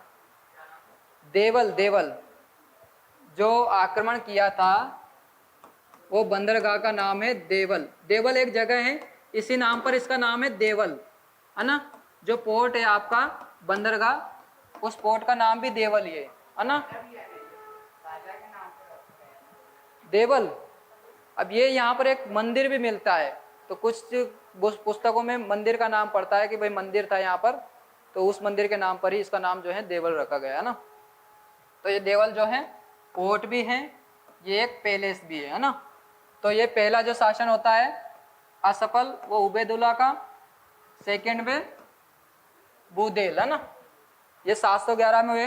देवल जो आक्रमण किया था, वो बंदरगाह का नाम है देवल। देवल एक जगह है, इसी नाम पर इसका नाम है देवल, है ना। जो पोर्ट है आपका बंदरगाह, उस पोर्ट का नाम भी देवल ही है ना, देवल। अब ये यहाँ पर एक मंदिर भी मिलता है, तो कुछ पुस्तकों में मंदिर का नाम पड़ता है कि भाई मंदिर था यहाँ पर, तो उस मंदिर के नाम पर ही इसका नाम जो है देवल रखा गया है ना। तो ये देवल जो है पोर्ट भी है, ये एक पैलेस भी है ना। तो ये पहला जो शासन होता है असफल, वो उबैदुल्ला का, सेकंड में बूदेल, है ना। ये 711 में हुए।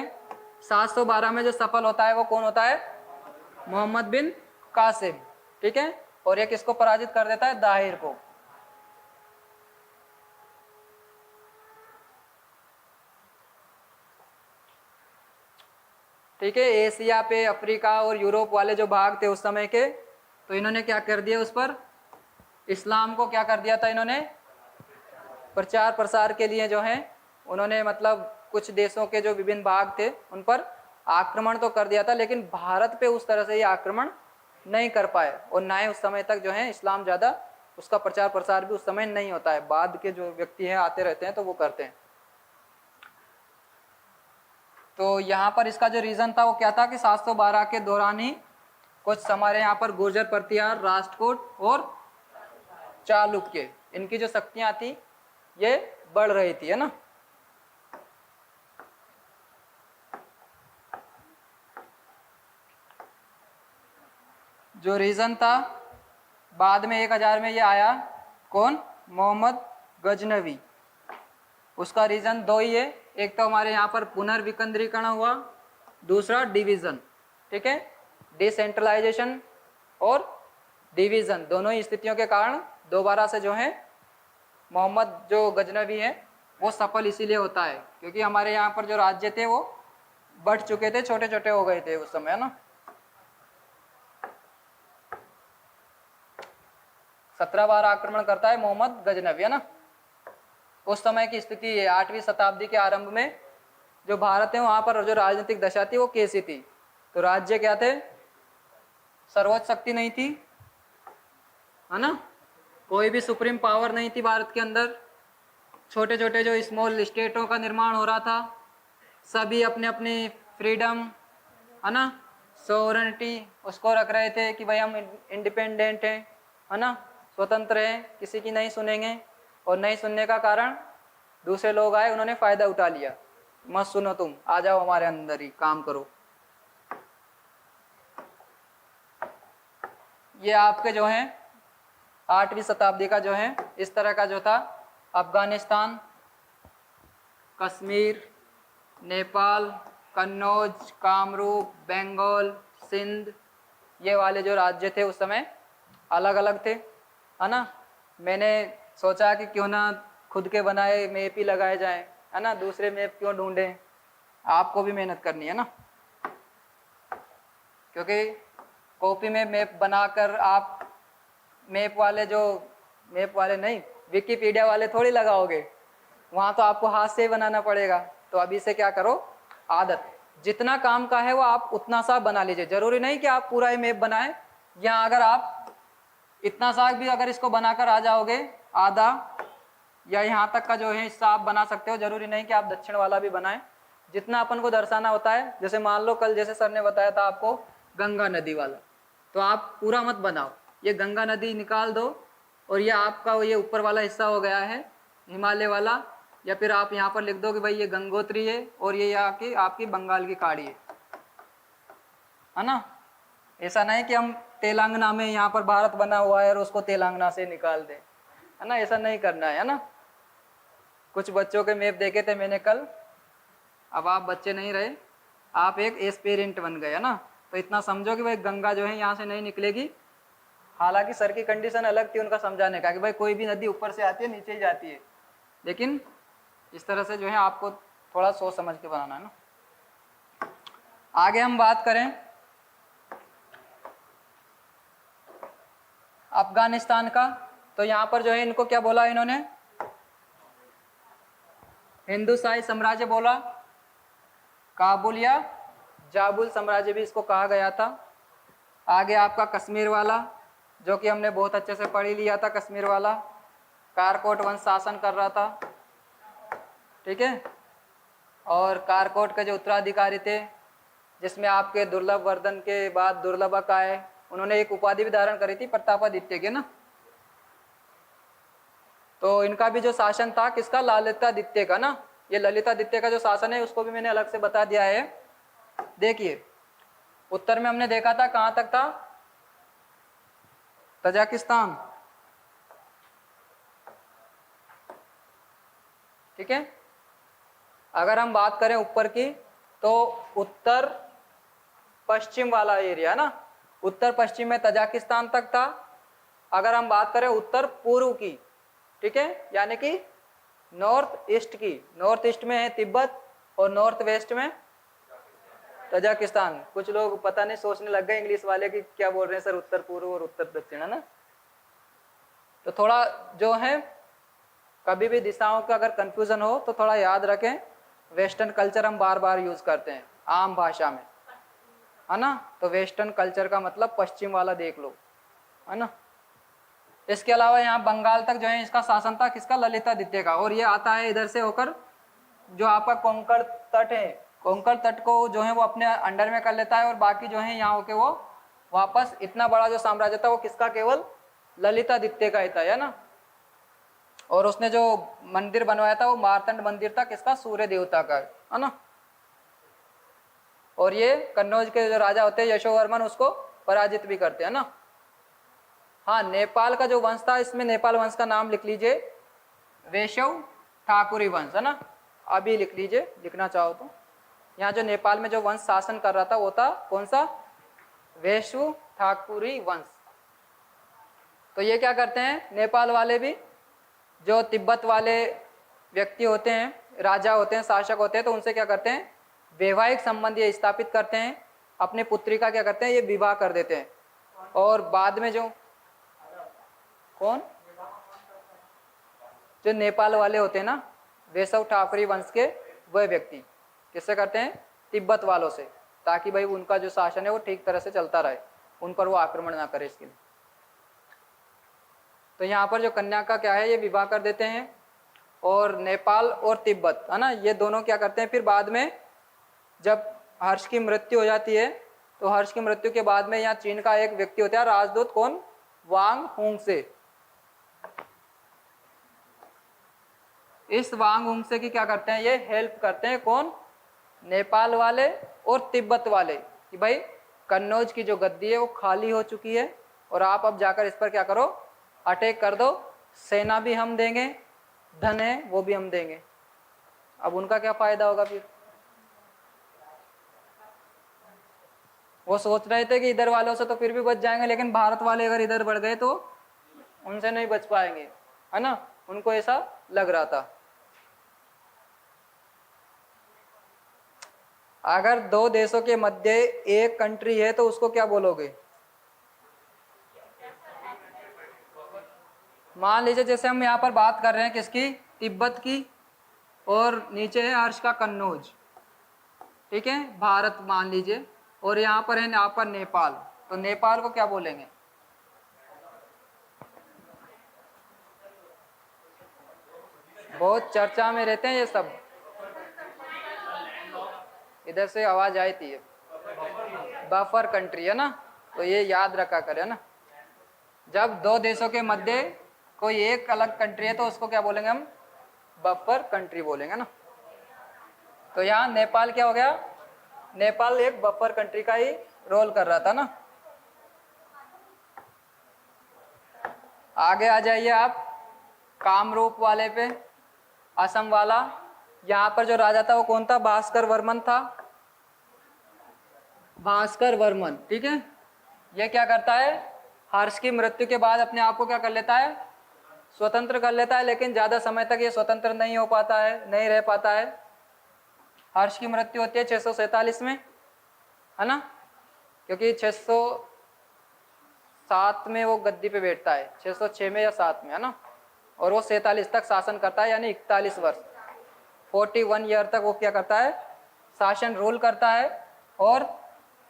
712 में जो सफल होता है वो कौन होता है, मोहम्मद बिन कासिम। ठीक है, और ये किसको पराजित कर देता है, दाहिर को। ठीक है, एशिया पे, अफ्रीका और यूरोप वाले जो भाग थे उस समय के, तो इन्होंने क्या कर दिया, उस पर इस्लाम को क्या कर दिया था इन्होंने, प्रचार प्रसार के लिए जो है उन्होंने मतलब कुछ देशों के जो विभिन्न भाग थे उन पर आक्रमण तो कर दिया था, लेकिन भारत पे उस तरह से ये आक्रमण नहीं कर पाए, और ना ही उस समय तक जो है इस्लाम ज़्यादा उसका प्रचार प्रसार भी उस समय नहीं होता है। बाद के जो व्यक्ति हैं आते रहते हैं तो वो करते हैं। तो यहाँ पर इसका जो रीज़न था वो क्या था कि 712 के दौरान ही कुछ हमारे यहाँ पर गुर्जर प्रतिहार, राष्ट्रकूट और चालुक्य, इनकी जो शक्तियाँ थी ये बढ़ रही थी, है ना। जो रीज़न था बाद में 1000 में ये आया, कौन, मोहम्मद गजनवी। उसका रीज़न दो ही है, एक तो हमारे यहाँ पर पुनर्विकेंद्रीकरण हुआ, दूसरा डिवीज़न। ठीक है, डिसेंट्रलाइजेशन और डिवीज़न दोनों ही स्थितियों के कारण दोबारा से जो है मोहम्मद जो गजनवी है वो सफल इसीलिए होता है क्योंकि हमारे यहाँ पर जो राज्य थे वो बढ़ चुके थे, छोटे छोटे हो गए थे उस समय, है ना। 17 बार आक्रमण करता है मोहम्मद गजनवी, है ना। उस समय की स्थिति है 8वीं शताब्दी के आरंभ में जो भारत है वहाँ पर जो राजनीतिक दशा थी वो कैसी थी, तो राज्य क्या थे, सर्वोच्च शक्ति नहीं थी, है ना। कोई भी सुप्रीम पावर नहीं थी भारत के अंदर, छोटे छोटे जो स्मॉल स्टेटों का निर्माण हो रहा था, सभी अपने अपनी फ्रीडम, है ना, सोवरेनिटी उसको रख रहे थे कि भाई हम इंडिपेंडेंट हैं, है ना, स्वतंत्र हैं, किसी की नहीं सुनेंगे। और नहीं सुनने का कारण दूसरे लोग आए, उन्होंने फ़ायदा उठा लिया, मत सुनो तुम, आ जाओ हमारे अंदर ही काम करो। ये आपके जो हैं 8वीं शताब्दी का जो है इस तरह का जो था, अफगानिस्तान, कश्मीर, नेपाल, कन्नौज, कामरूप, बंगाल, सिंध, ये वाले जो राज्य थे उस समय अलग अलग थे, है ना। मैंने सोचा कि क्यों ना खुद के बनाए मैप ही लगाए जाएं, है ना, दूसरे मैप क्यों ढूंढें। आपको भी मेहनत करनी है ना, क्योंकि कॉपी में मैप बनाकर आप मैप वाले नहीं, विकिपीडिया वाले थोड़ी लगाओगे, वहाँ तो आपको हाथ से ही बनाना पड़ेगा। तो अभी से क्या करो, आदत, जितना काम का है वो आप उतना सा बना लीजिए। जरूरी नहीं कि आप पूरा ही मैप बनाएं, या अगर आप इतना सा भी अगर इसको बनाकर आ जाओगे, आधा या यहाँ तक का जो है हिस्सा आप बना सकते हो। जरूरी नहीं कि आप दक्षिण वाला भी बनाएं। जितना अपन को दर्शाना होता है, जैसे मान लो कल जैसे सर ने बताया था आपको गंगा नदी वाला, तो आप पूरा मत बनाओ, ये गंगा नदी निकाल दो और ये आपका ये ऊपर वाला हिस्सा हो गया है हिमालय वाला, या फिर आप यहाँ पर लिख दो कि भाई ये गंगोत्री है और ये यहाँ की आपकी बंगाल की खाड़ी है ना। ऐसा नहीं कि हम तेलंगाना में यहाँ पर भारत बना हुआ है और उसको तेलंगाना से निकाल दें, है ना, ऐसा नहीं करना है ना। कुछ बच्चों के मैप देखे थे मैंने कल, अब आप बच्चे नहीं रहे, आप एक एस्पिरेंट बन गए, है ना। तो इतना समझो कि भाई गंगा जो है यहाँ से नहीं निकलेगी। हालांकि सर की कंडीशन अलग थी उनका समझाने का कि भाई कोई भी नदी ऊपर से आती है नीचे ही जाती है, लेकिन इस तरह से जो है आपको थोड़ा सोच समझ के बनाना है ना। आगे हम बात करें अफगानिस्तान का, तो यहाँ पर जो है इनको क्या बोला इन्होंने, हिंदुशाही साम्राज्य बोला, काबुल या जाबुल साम्राज्य भी इसको कहा गया था। आगे आपका कश्मीर वाला, जो कि हमने बहुत अच्छे से पढ़ ही लिया था, कश्मीर वाला कारकोट वंश शासन कर रहा था, ठीक है। और कारकोट के जो उत्तराधिकारी थे, जिसमें आपके दुर्लभ वर्धन के बाद दुर्लभक आए, उन्होंने एक उपाधि भी धारण करी थी प्रतापादित्य के ना। तो इनका भी जो शासन था किसका, ललितादित्य का ना। ये ललितादित्य का जो शासन है उसको भी मैंने अलग से बता दिया है। देखिए उत्तर में हमने देखा था कहाँ तक था, तजाकिस्तान, ठीक है। अगर हम बात करें ऊपर की तो उत्तर पश्चिम वाला एरिया ना, उत्तर पश्चिम में तजाकिस्तान तक था। अगर हम बात करें उत्तर पूर्व की, ठीक है, यानी कि नॉर्थ ईस्ट की, नॉर्थ ईस्ट में है तिब्बत और नॉर्थ वेस्ट में तजाकिस्तान। कुछ लोग पता नहीं सोचने लग गए इंग्लिश वाले कि क्या बोल रहे हैं सर, उत्तर पूर्व और उत्तर दक्षिण, है ना। तो थोड़ा जो है कभी भी दिशाओं का अगर कंफ्यूजन हो तो थोड़ा याद रखें, वेस्टर्न कल्चर हम बार बार यूज करते हैं आम भाषा में, है ना। तो वेस्टर्न कल्चर का मतलब पश्चिम वाला देख लो, है ना। इसके अलावा यहाँ बंगाल तक जो है इसका शासन था किसका, ललितादित्य का। और ये आता है इधर से होकर जो आपका कोंकण तट है, कोंकण तट को जो है वो अपने अंडर में कर लेता है, और बाकी जो है यहाँ होके वो वापस इतना बड़ा जो साम्राज्य था वो किसका, केवल ललितादित्य का ही था, है ना। और उसने जो मंदिर बनवाया था वो मार्तंड मंदिर था किसका, सूर्य देवता का, है ना। और ये कन्नौज के जो राजा होते हैं यशोवर्मन उसको पराजित भी करते हैं ना। हाँ, नेपाल का जो वंश था, इसमें नेपाल वंश का नाम लिख लीजिए, वेशव ठाकुरी वंश, है ना। अभी लिख लीजिए, लिखना चाहो तो। यहाँ जो नेपाल में जो वंश शासन कर रहा था वो था कौन सा, वेशव ठाकुरी वंश। तो ये क्या करते हैं नेपाल वाले भी, जो तिब्बत वाले व्यक्ति होते हैं, राजा होते हैं, शासक होते हैं, तो उनसे क्या करते हैं, वैवाहिक संबंध ये स्थापित करते हैं। अपनी पुत्री का क्या करते हैं, ये विवाह कर देते हैं। और बाद में जो कौन, जो नेपाल वाले होते हैं ना, वेशव ठाकुरी वंश के वह व्यक्ति किससे करते हैं, तिब्बत वालों से, ताकि भाई उनका जो शासन है वो ठीक तरह से चलता रहे, उन पर वो आक्रमण ना करे इसके लिए। तो यहाँ पर जो कन्या का क्या है, ये विवाह कर देते हैं। और नेपाल और तिब्बत, है ना, ये दोनों क्या करते हैं, फिर बाद में जब हर्ष की मृत्यु हो जाती है, तो हर्ष की मृत्यु के बाद में यहाँ चीन का एक व्यक्ति होता है राजदूत, कौन, वांग हुंगसे। इस वांग हुंगसे की क्या करते हैं, ये हेल्प करते हैं, कौन, नेपाल वाले और तिब्बत वाले, कि भाई कन्नौज की जो गद्दी है वो खाली हो चुकी है और आप अब जाकर इस पर क्या करो, अटैक कर दो, सेना भी हम देंगे, धन है वो भी हम देंगे। अब उनका क्या फायदा होगा, फिर वो सोच रहे थे कि इधर वालों से तो फिर भी बच जाएंगे, लेकिन भारत वाले अगर इधर बढ़ गए तो उनसे नहीं बच पाएंगे, है ना, उनको ऐसा लग रहा था। अगर दो देशों के मध्य एक कंट्री है तो उसको क्या बोलोगे? मान लीजिए जैसे हम यहाँ पर बात कर रहे हैं किसकी, तिब्बत की, और नीचे है अर्श का कन्नौज, ठीक है, भारत मान लीजिए, और यहाँ पर है यहाँ पर नेपाल, तो नेपाल को क्या बोलेंगे? बहुत चर्चा में रहते हैं ये सब। इधर से आवाज आई थी, बफर कंट्री है ना, तो ये याद रखा करें ना, जब दो देशों के मध्य कोई एक अलग कंट्री है तो उसको क्या बोलेंगे हम? बफर कंट्री बोलेंगे ना। तो यहाँ नेपाल क्या हो गया? नेपाल एक बफर कंट्री का ही रोल कर रहा था ना। आगे आ जाइए आप कामरूप वाले पे, असम वाला। यहाँ पर जो राजा था वो कौन था? भास्कर वर्मन था, भास्कर वर्मन, ठीक है। ये क्या करता है? हर्ष की मृत्यु के बाद अपने आप को क्या कर लेता है? स्वतंत्र कर लेता है, लेकिन ज्यादा समय तक ये स्वतंत्र नहीं हो पाता है, नहीं रह पाता है। हर्ष की मृत्यु होती है 647 में, है ना, क्योंकि 607 में वो गद्दी पे बैठता है, 606 में या 7 में, है ना, और वो 47 तक शासन करता है, यानी 41 वर्ष, 41 ईयर तक वो क्या करता है? शासन रूल करता है। और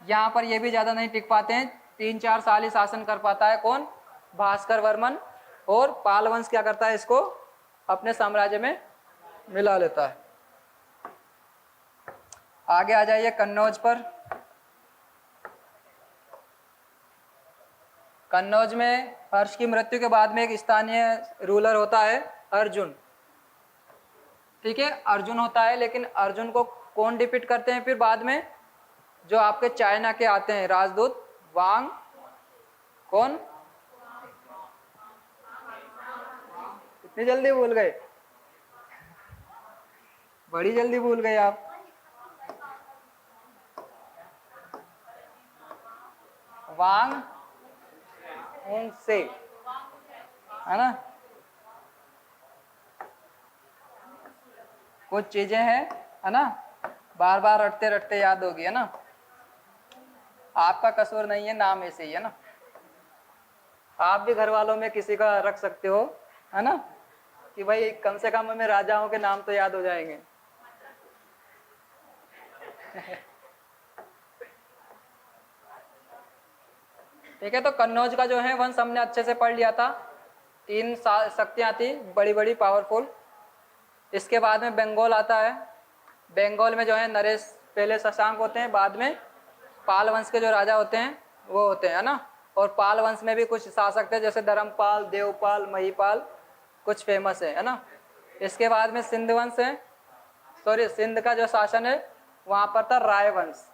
यहाँ पर ये भी ज़्यादा नहीं टिक पाते हैं, 3-4 साल ही शासन कर पाता है। कौन? भास्कर वर्मन। और पाल वंश क्या करता है? इसको अपने साम्राज्य में मिला लेता है। आगे आ जाइए कन्नौज पर। कन्नौज में हर्ष की मृत्यु के बाद में एक स्थानीय रूलर होता है, अर्जुन, ठीक है, अर्जुन होता है। लेकिन अर्जुन को कौन डिफीट करते हैं फिर बाद में? जो आपके चाइना के आते हैं राजदूत, वांग, कौन? इतनी जल्दी भूल गए? बड़ी जल्दी भूल गए आप। वांग उंग से, है ना, कुछ चीजें हैं, है ना, बार बार रटते रटते याद होगी, है ना। आपका कसूर नहीं है, नाम ऐसे ही है ना। आप भी घर वालों में किसी का रख सकते हो, है ना, कि भाई कम से कम हमें राजाओं के नाम तो याद हो जाएंगे। ठीक है, तो कन्नौज का जो है वंश हमने अच्छे से पढ़ लिया था। 3 शक्तियां थी बड़ी बड़ी पावरफुल। इसके बाद में बंगाल आता है। बंगाल में जो है नरेश, पहले शशांक होते हैं, बाद में पाल वंश के जो राजा होते हैं वो होते हैं, है ना। और पाल वंश में भी कुछ शासक थे, जैसे धर्मपाल, देवपाल, महिपाल, कुछ फेमस है ना। इसके बाद में सिंध वंश है, सॉरी सिंध का जो शासन है वहां पर था राय वंश,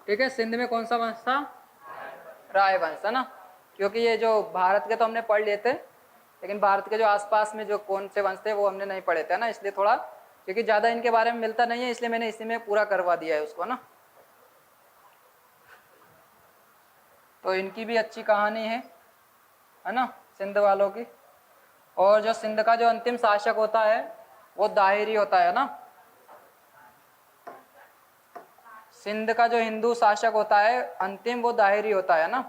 ठीक है। सिंध में कौन सा वंश था? राय वंश, है ना। क्योंकि ये जो भारत के तो हमने पढ़ लिए थे, लेकिन भारत के जो आसपास में जो कौन से वंश थे वो हमने नहीं पढ़े थे ना, इसलिए थोड़ा, क्योंकि ज़्यादा इनके बारे में मिलता नहीं है, इसलिए मैंने इसी में पूरा करवा दिया है उसको ना। तो इनकी भी अच्छी कहानी है ना, सिंध वालों की। और जो सिंध का जो अंतिम शासक होता है वो दाहिरी होता है ना। सिंध का जो हिंदू शासक होता है अंतिम, वो दाहिरी होता है ना।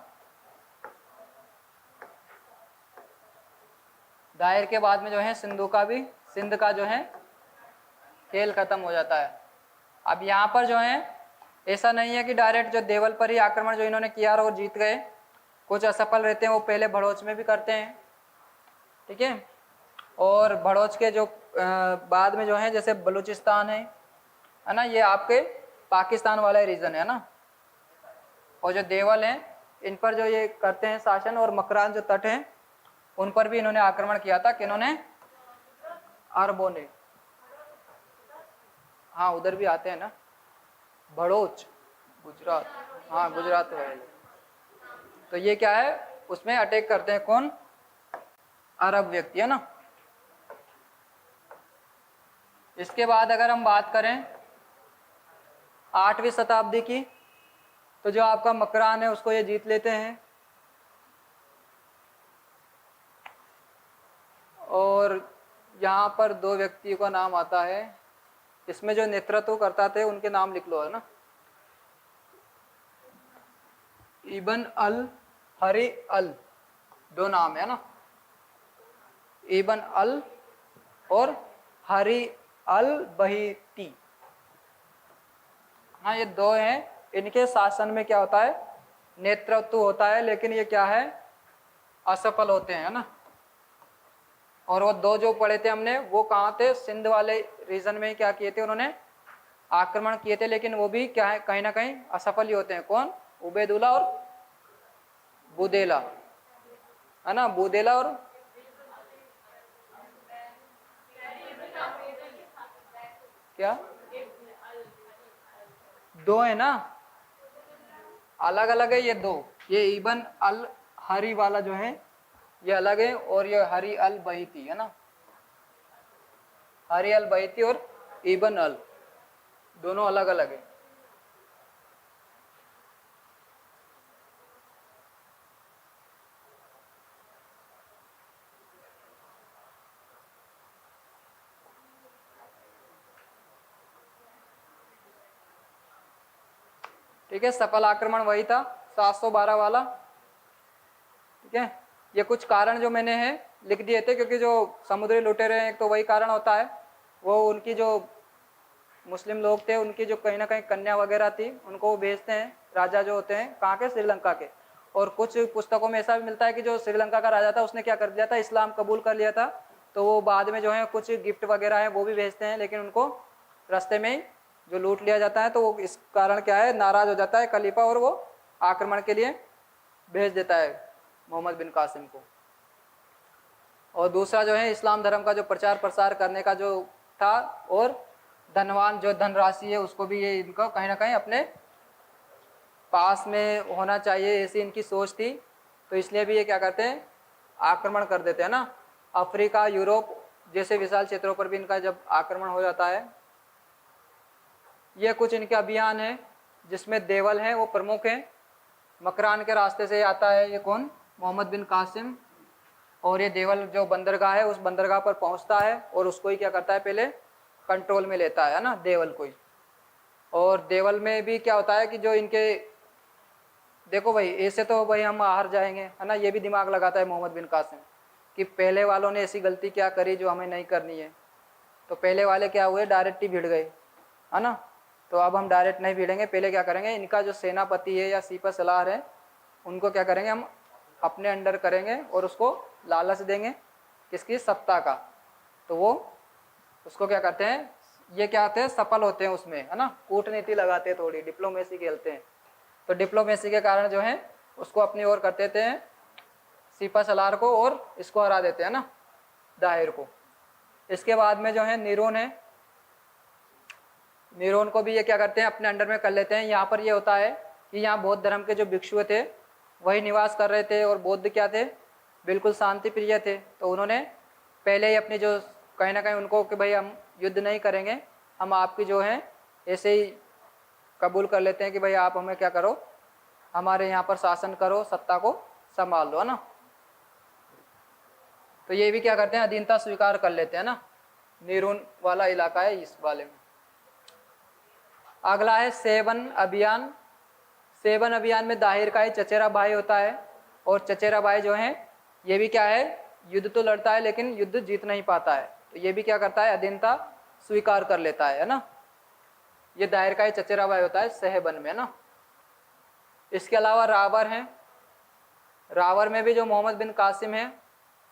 दाहिर के बाद में जो है सिंधु का भी, सिंध का जो है खेल खत्म हो जाता है। अब यहाँ पर जो है ऐसा नहीं है कि डायरेक्ट जो देवल पर ही आक्रमण जो इन्होंने किया और वो जीत गए, कुछ असफल रहते हैं, वो पहले भड़ोच में भी करते हैं, ठीक है। और भड़ोच के जो बाद में जो है जैसे बलूचिस्तान है ना, ये आपके पाकिस्तान वाला रीजन है ना। और जो देवल हैं इन पर जो ये करते हैं शासन, और मकरान जो तट हैं उन पर भी इन्होंने आक्रमण किया था। किन्होंने? अरबों ने। हाँ उधर भी आते हैं ना, भड़ोच, गुजरात, हाँ गुजरात है। तो ये क्या है, उसमें अटैक करते हैं कौन? अरब व्यक्ति, है ना। इसके बाद अगर हम बात करें 8वीं शताब्दी की। तो जो आपका मकरान है उसको ये जीत लेते हैं। और यहाँ पर 2 व्यक्तियों का नाम आता है, इसमें जो नेतृत्व करता थे उनके नाम लिख लो, है ना। इबन अल हरी अल, 2 नाम है ना, इबन अल और हरी अल बहीती। हाँ, ये 2 हैं। इनके शासन में क्या होता है, नेतृत्व होता है, लेकिन ये क्या है, असफल होते हैं, है ना। और वो 2 जो पढ़े थे हमने, वो कहाँ थे, सिंध वाले रीजन में क्या किए थे, उन्होंने आक्रमण किए थे, लेकिन वो भी क्या है, कहीं ना कहीं असफल ही होते हैं। कौन, उबैदुल्ला और बुदेला, है ना। बुदेला और क्या, 2 है ना, अलग अलग है ये 2। ये इबन अल हरी वाला जो है ये अलग है, और ये हरी अल बहीती, है ना। हरी अल बहीती और इबन अल, दोनों अलग अलग है। ठीक है, सफल आक्रमण वही था 712 वाला। ठीक है, ये कुछ कारण जो मैंने है लिख दिए थे, क्योंकि जो समुद्री लुटेरे हैं, एक तो वही कारण होता है, वो उनकी जो मुस्लिम लोग थे उनकी जो कहीं ना कहीं कन्या वगैरह थी उनको वो भेजते हैं, राजा जो होते हैं कहाँ के, श्रीलंका के। और कुछ पुस्तकों में ऐसा भी मिलता है कि जो श्रीलंका का राजा था उसने क्या कर दिया था, इस्लाम कबूल कर लिया था, तो वो बाद में जो है कुछ गिफ्ट वगैरह है वो भी भेजते हैं, लेकिन उनको रास्ते में ही जो लूट लिया जाता है। तो वो इस कारण क्या है, नाराज हो जाता है खलीफा, और वो आक्रमण के लिए भेज देता है मोहम्मद बिन कासिम को। और दूसरा जो है, इस्लाम धर्म का जो प्रचार प्रसार करने का जो था, और धनवान जो धनराशि है उसको भी ये इनका कहीं ना कहीं अपने पास में होना चाहिए, ऐसी इनकी सोच थी। तो इसलिए भी ये क्या करते हैं, आक्रमण कर देते हैं ना। अफ्रीका, यूरोप जैसे विशाल क्षेत्रों पर भी इनका जब आक्रमण हो जाता है। ये कुछ इनके अभियान है जिसमें देवल है वो प्रमुख है। मकरान के रास्ते से आता है ये कौन, मोहम्मद बिन कासिम। और ये देवल जो बंदरगाह है उस बंदरगाह पर पहुंचता है और उसको ही क्या करता है, पहले कंट्रोल में लेता है ना, देवल को ही। और देवल में भी क्या होता है कि जो इनके, देखो भाई ऐसे तो भाई हम हार जाएंगे, है ना, ये भी दिमाग लगाता है मोहम्मद बिन कासिम कि पहले वालों ने ऐसी गलती क्या करी जो हमें नहीं करनी है। तो पहले वाले क्या हुए, डायरेक्ट ही भिड़ गए, है ना। तो अब हम डायरेक्ट नहीं भिड़ेंगे, पहले क्या करेंगे, इनका जो सेनापति है या सिपह सलार है उनको क्या करेंगे, हम अपने अंडर करेंगे और उसको लालच देंगे, किसकी, सत्ता का। तो वो उसको क्या करते हैं, ये क्या होते हैं, सफल होते हैं उसमें, है ना, कूटनीति लगाते हैं, थोड़ी डिप्लोमेसी खेलते हैं। तो डिप्लोमेसी के कारण जो है उसको अपनी ओर कर देते हैं, सिपह सलार को, और इसको हरा देते हैं ना, दाहिर को। इसके बाद में जो है नीरोन है, नीरोन को भी ये क्या करते हैं, अपने अंडर में कर लेते हैं। यहाँ पर ये होता है कि यहाँ बौद्ध धर्म के जो भिक्षु थे वही निवास कर रहे थे, और बौद्ध क्या थे, बिल्कुल शांति प्रिय थे। तो उन्होंने पहले ही अपनी जो कहीं ना कहीं उनको कि भाई हम युद्ध नहीं करेंगे, हम आपकी जो है ऐसे ही कबूल कर लेते हैं कि भाई आप हमें क्या करो, हमारे यहाँ पर शासन करो, सत्ता को संभाल लो, है ना। तो ये भी क्या करते हैं, अधीनता स्वीकार कर लेते हैं ना। नीरून वाला इलाका है इस वाले में। अगला है सेवन अभियान। सेवन अभियान में दाहिर का ही चचेरा भाई होता है, और चचेरा भाई जो है ये भी क्या है, युद्ध तो लड़ता है लेकिन युद्ध जीत नहीं पाता है। तो ये भी क्या करता है, अधीनता स्वीकार कर लेता है ना। ये दाहिर का ही चचेरा भाई होता है सहबन में ना। इसके अलावा रावर है। रावर में भी जो मोहम्मद बिन कासिम है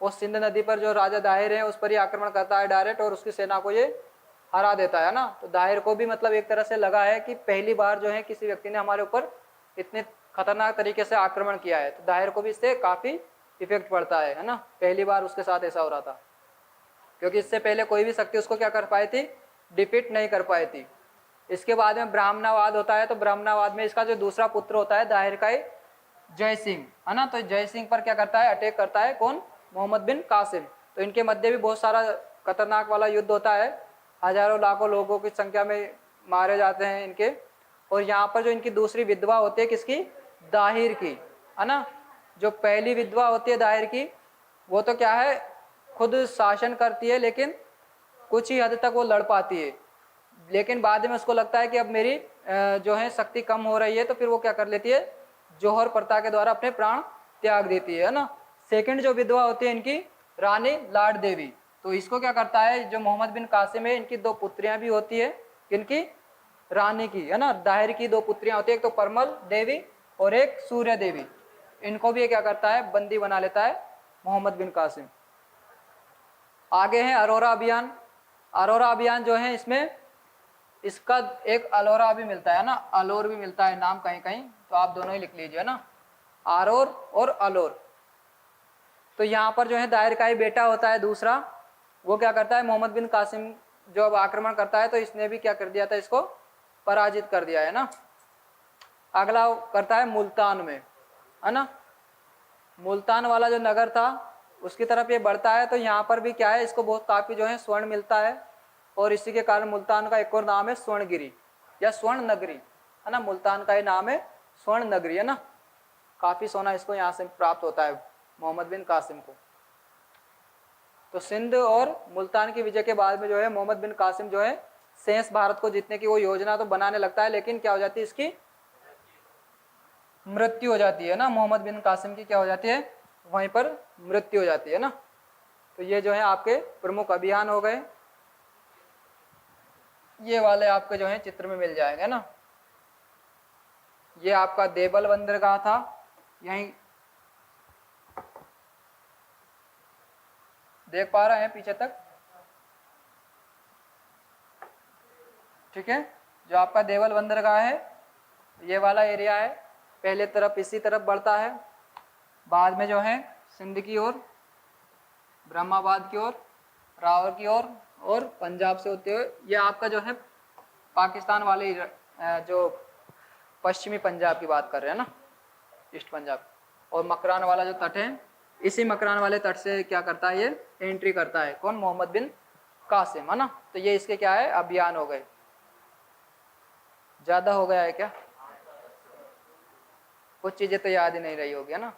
वो सिंध नदी पर जो राजा दाहिर है उस पर ही आक्रमण करता है डायरेक्ट, और उसकी सेना को ये हरा देता है ना। तो दाहिर को भी मतलब एक तरह से लगा है कि पहली बार जो है किसी व्यक्ति ने हमारे ऊपर इतने खतरनाक तरीके से आक्रमण किया है, तो दाहिर को भी इससे काफ़ी इफेक्ट पड़ता है ना। पहली बार उसके साथ ऐसा हो रहा था, क्योंकि इससे पहले कोई भी शक्ति उसको क्या कर पाई थी, डिफीट नहीं कर पाई थी। इसके बाद में ब्राह्मणावाद होता है। तो ब्राह्मणावाद में इसका जो दूसरा पुत्र होता है दाहिर का ही, जय सिंह, है ना। तो जय सिंह पर क्या करता है, अटैक करता है कौन, मोहम्मद बिन कासिम। तो इनके मध्य भी बहुत सारा खतरनाक वाला युद्ध होता है, हजारों लाखों लोगों की संख्या में मारे जाते हैं इनके। और यहाँ पर जो इनकी दूसरी विधवा होती है किसकी, दाहिर की, है ना। जो पहली विधवा होती है दाहिर की, वो तो क्या है, खुद शासन करती है, लेकिन कुछ ही हद तक वो लड़ पाती है, लेकिन बाद में उसको लगता है कि अब मेरी जो है शक्ति कम हो रही है, तो फिर वो क्या कर लेती है, जौहर प्रथा के द्वारा अपने प्राण त्याग देती है ना। सेकंड जो विधवा होती है इनकी रानी लाड देवी, तो इसको क्या करता है, जो मोहम्मद बिन कासिम है, इनकी दो पुत्रियां भी होती है, किनकी, रानी की, है ना। दाहिर की दो पुत्रियां होती है, एक तो परमल देवी और एक सूर्य देवी, इनको भी ये क्या करता है, बंदी बना लेता है मोहम्मद बिन कासिम। आगे है अरोरा अभियान। अरोरा अभियान जो है, इसमें इसका एक अलोरा भी मिलता है ना, अलोर भी मिलता है नाम कहीं कहीं, तो आप दोनों ही लिख लीजिए ना, आरोर और अलोर। तो यहाँ पर जो है दाहिर का ही बेटा होता है दूसरा, वो क्या करता है, मोहम्मद बिन कासिम जो अब आक्रमण करता है, तो इसने भी क्या कर दिया था, इसको पराजित कर दिया है ना। अगला करता है मुल्तान में, है ना। मुल्तान वाला जो नगर था उसकी तरफ ये बढ़ता है, तो यहाँ पर भी क्या है, इसको बहुत काफ़ी जो है स्वर्ण मिलता है, और इसी के कारण मुल्तान का एक और नाम है स्वर्णगिरी या स्वर्ण नगरी, है ना। मुल्तान का ही नाम है स्वर्ण नगरी, है ना। काफ़ी सोना इसको यहाँ से प्राप्त होता है मोहम्मद बिन कासिम को। तो सिंध और मुल्तान की विजय के बाद में जो है मोहम्मद बिन कासिम जो है शेष भारत को जीतने की वो योजना तो बनाने लगता है, लेकिन क्या हो जाती है, इसकी मृत्यु हो जाती है ना। मोहम्मद बिन कासिम की क्या हो जाती है, वहीं पर मृत्यु हो जाती है ना। तो ये जो है आपके प्रमुख अभियान हो गए, ये वाले आपके जो है चित्र में मिल जाएंगे ना। ये आपका देवल बंदरगाह था, यहीं देख पा रहे हैं पीछे तक, ठीक है। जो आपका देवल बंदरगाह है, ये वाला एरिया है, पहले तरफ इसी तरफ बढ़ता है, बाद में जो है सिंध की ओर, ब्रह्माबाद की ओर, रावर की ओर और पंजाब से होते हुए ये आपका जो है पाकिस्तान वाले जो पश्चिमी पंजाब की बात कर रहे हैं ना, ईस्ट पंजाब। और मकरान वाला जो तट है, इसी मकरान वाले तट से क्या करता है, ये एंट्री करता है कौन, मोहम्मद बिन कासिम, है ना। तो ये इसके क्या है, अभियान हो गए। ज़्यादा हो गया है क्या, कुछ चीज़ें तो याद ही नहीं रही होगी, है ना।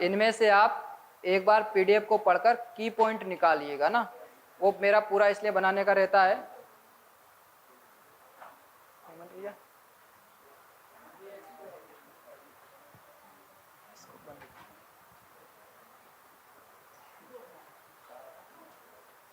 इनमें से आप एक बार पीडीएफ को पढ़कर की पॉइंट निकालिएगा ना, वो मेरा पूरा इसलिए बनाने का रहता है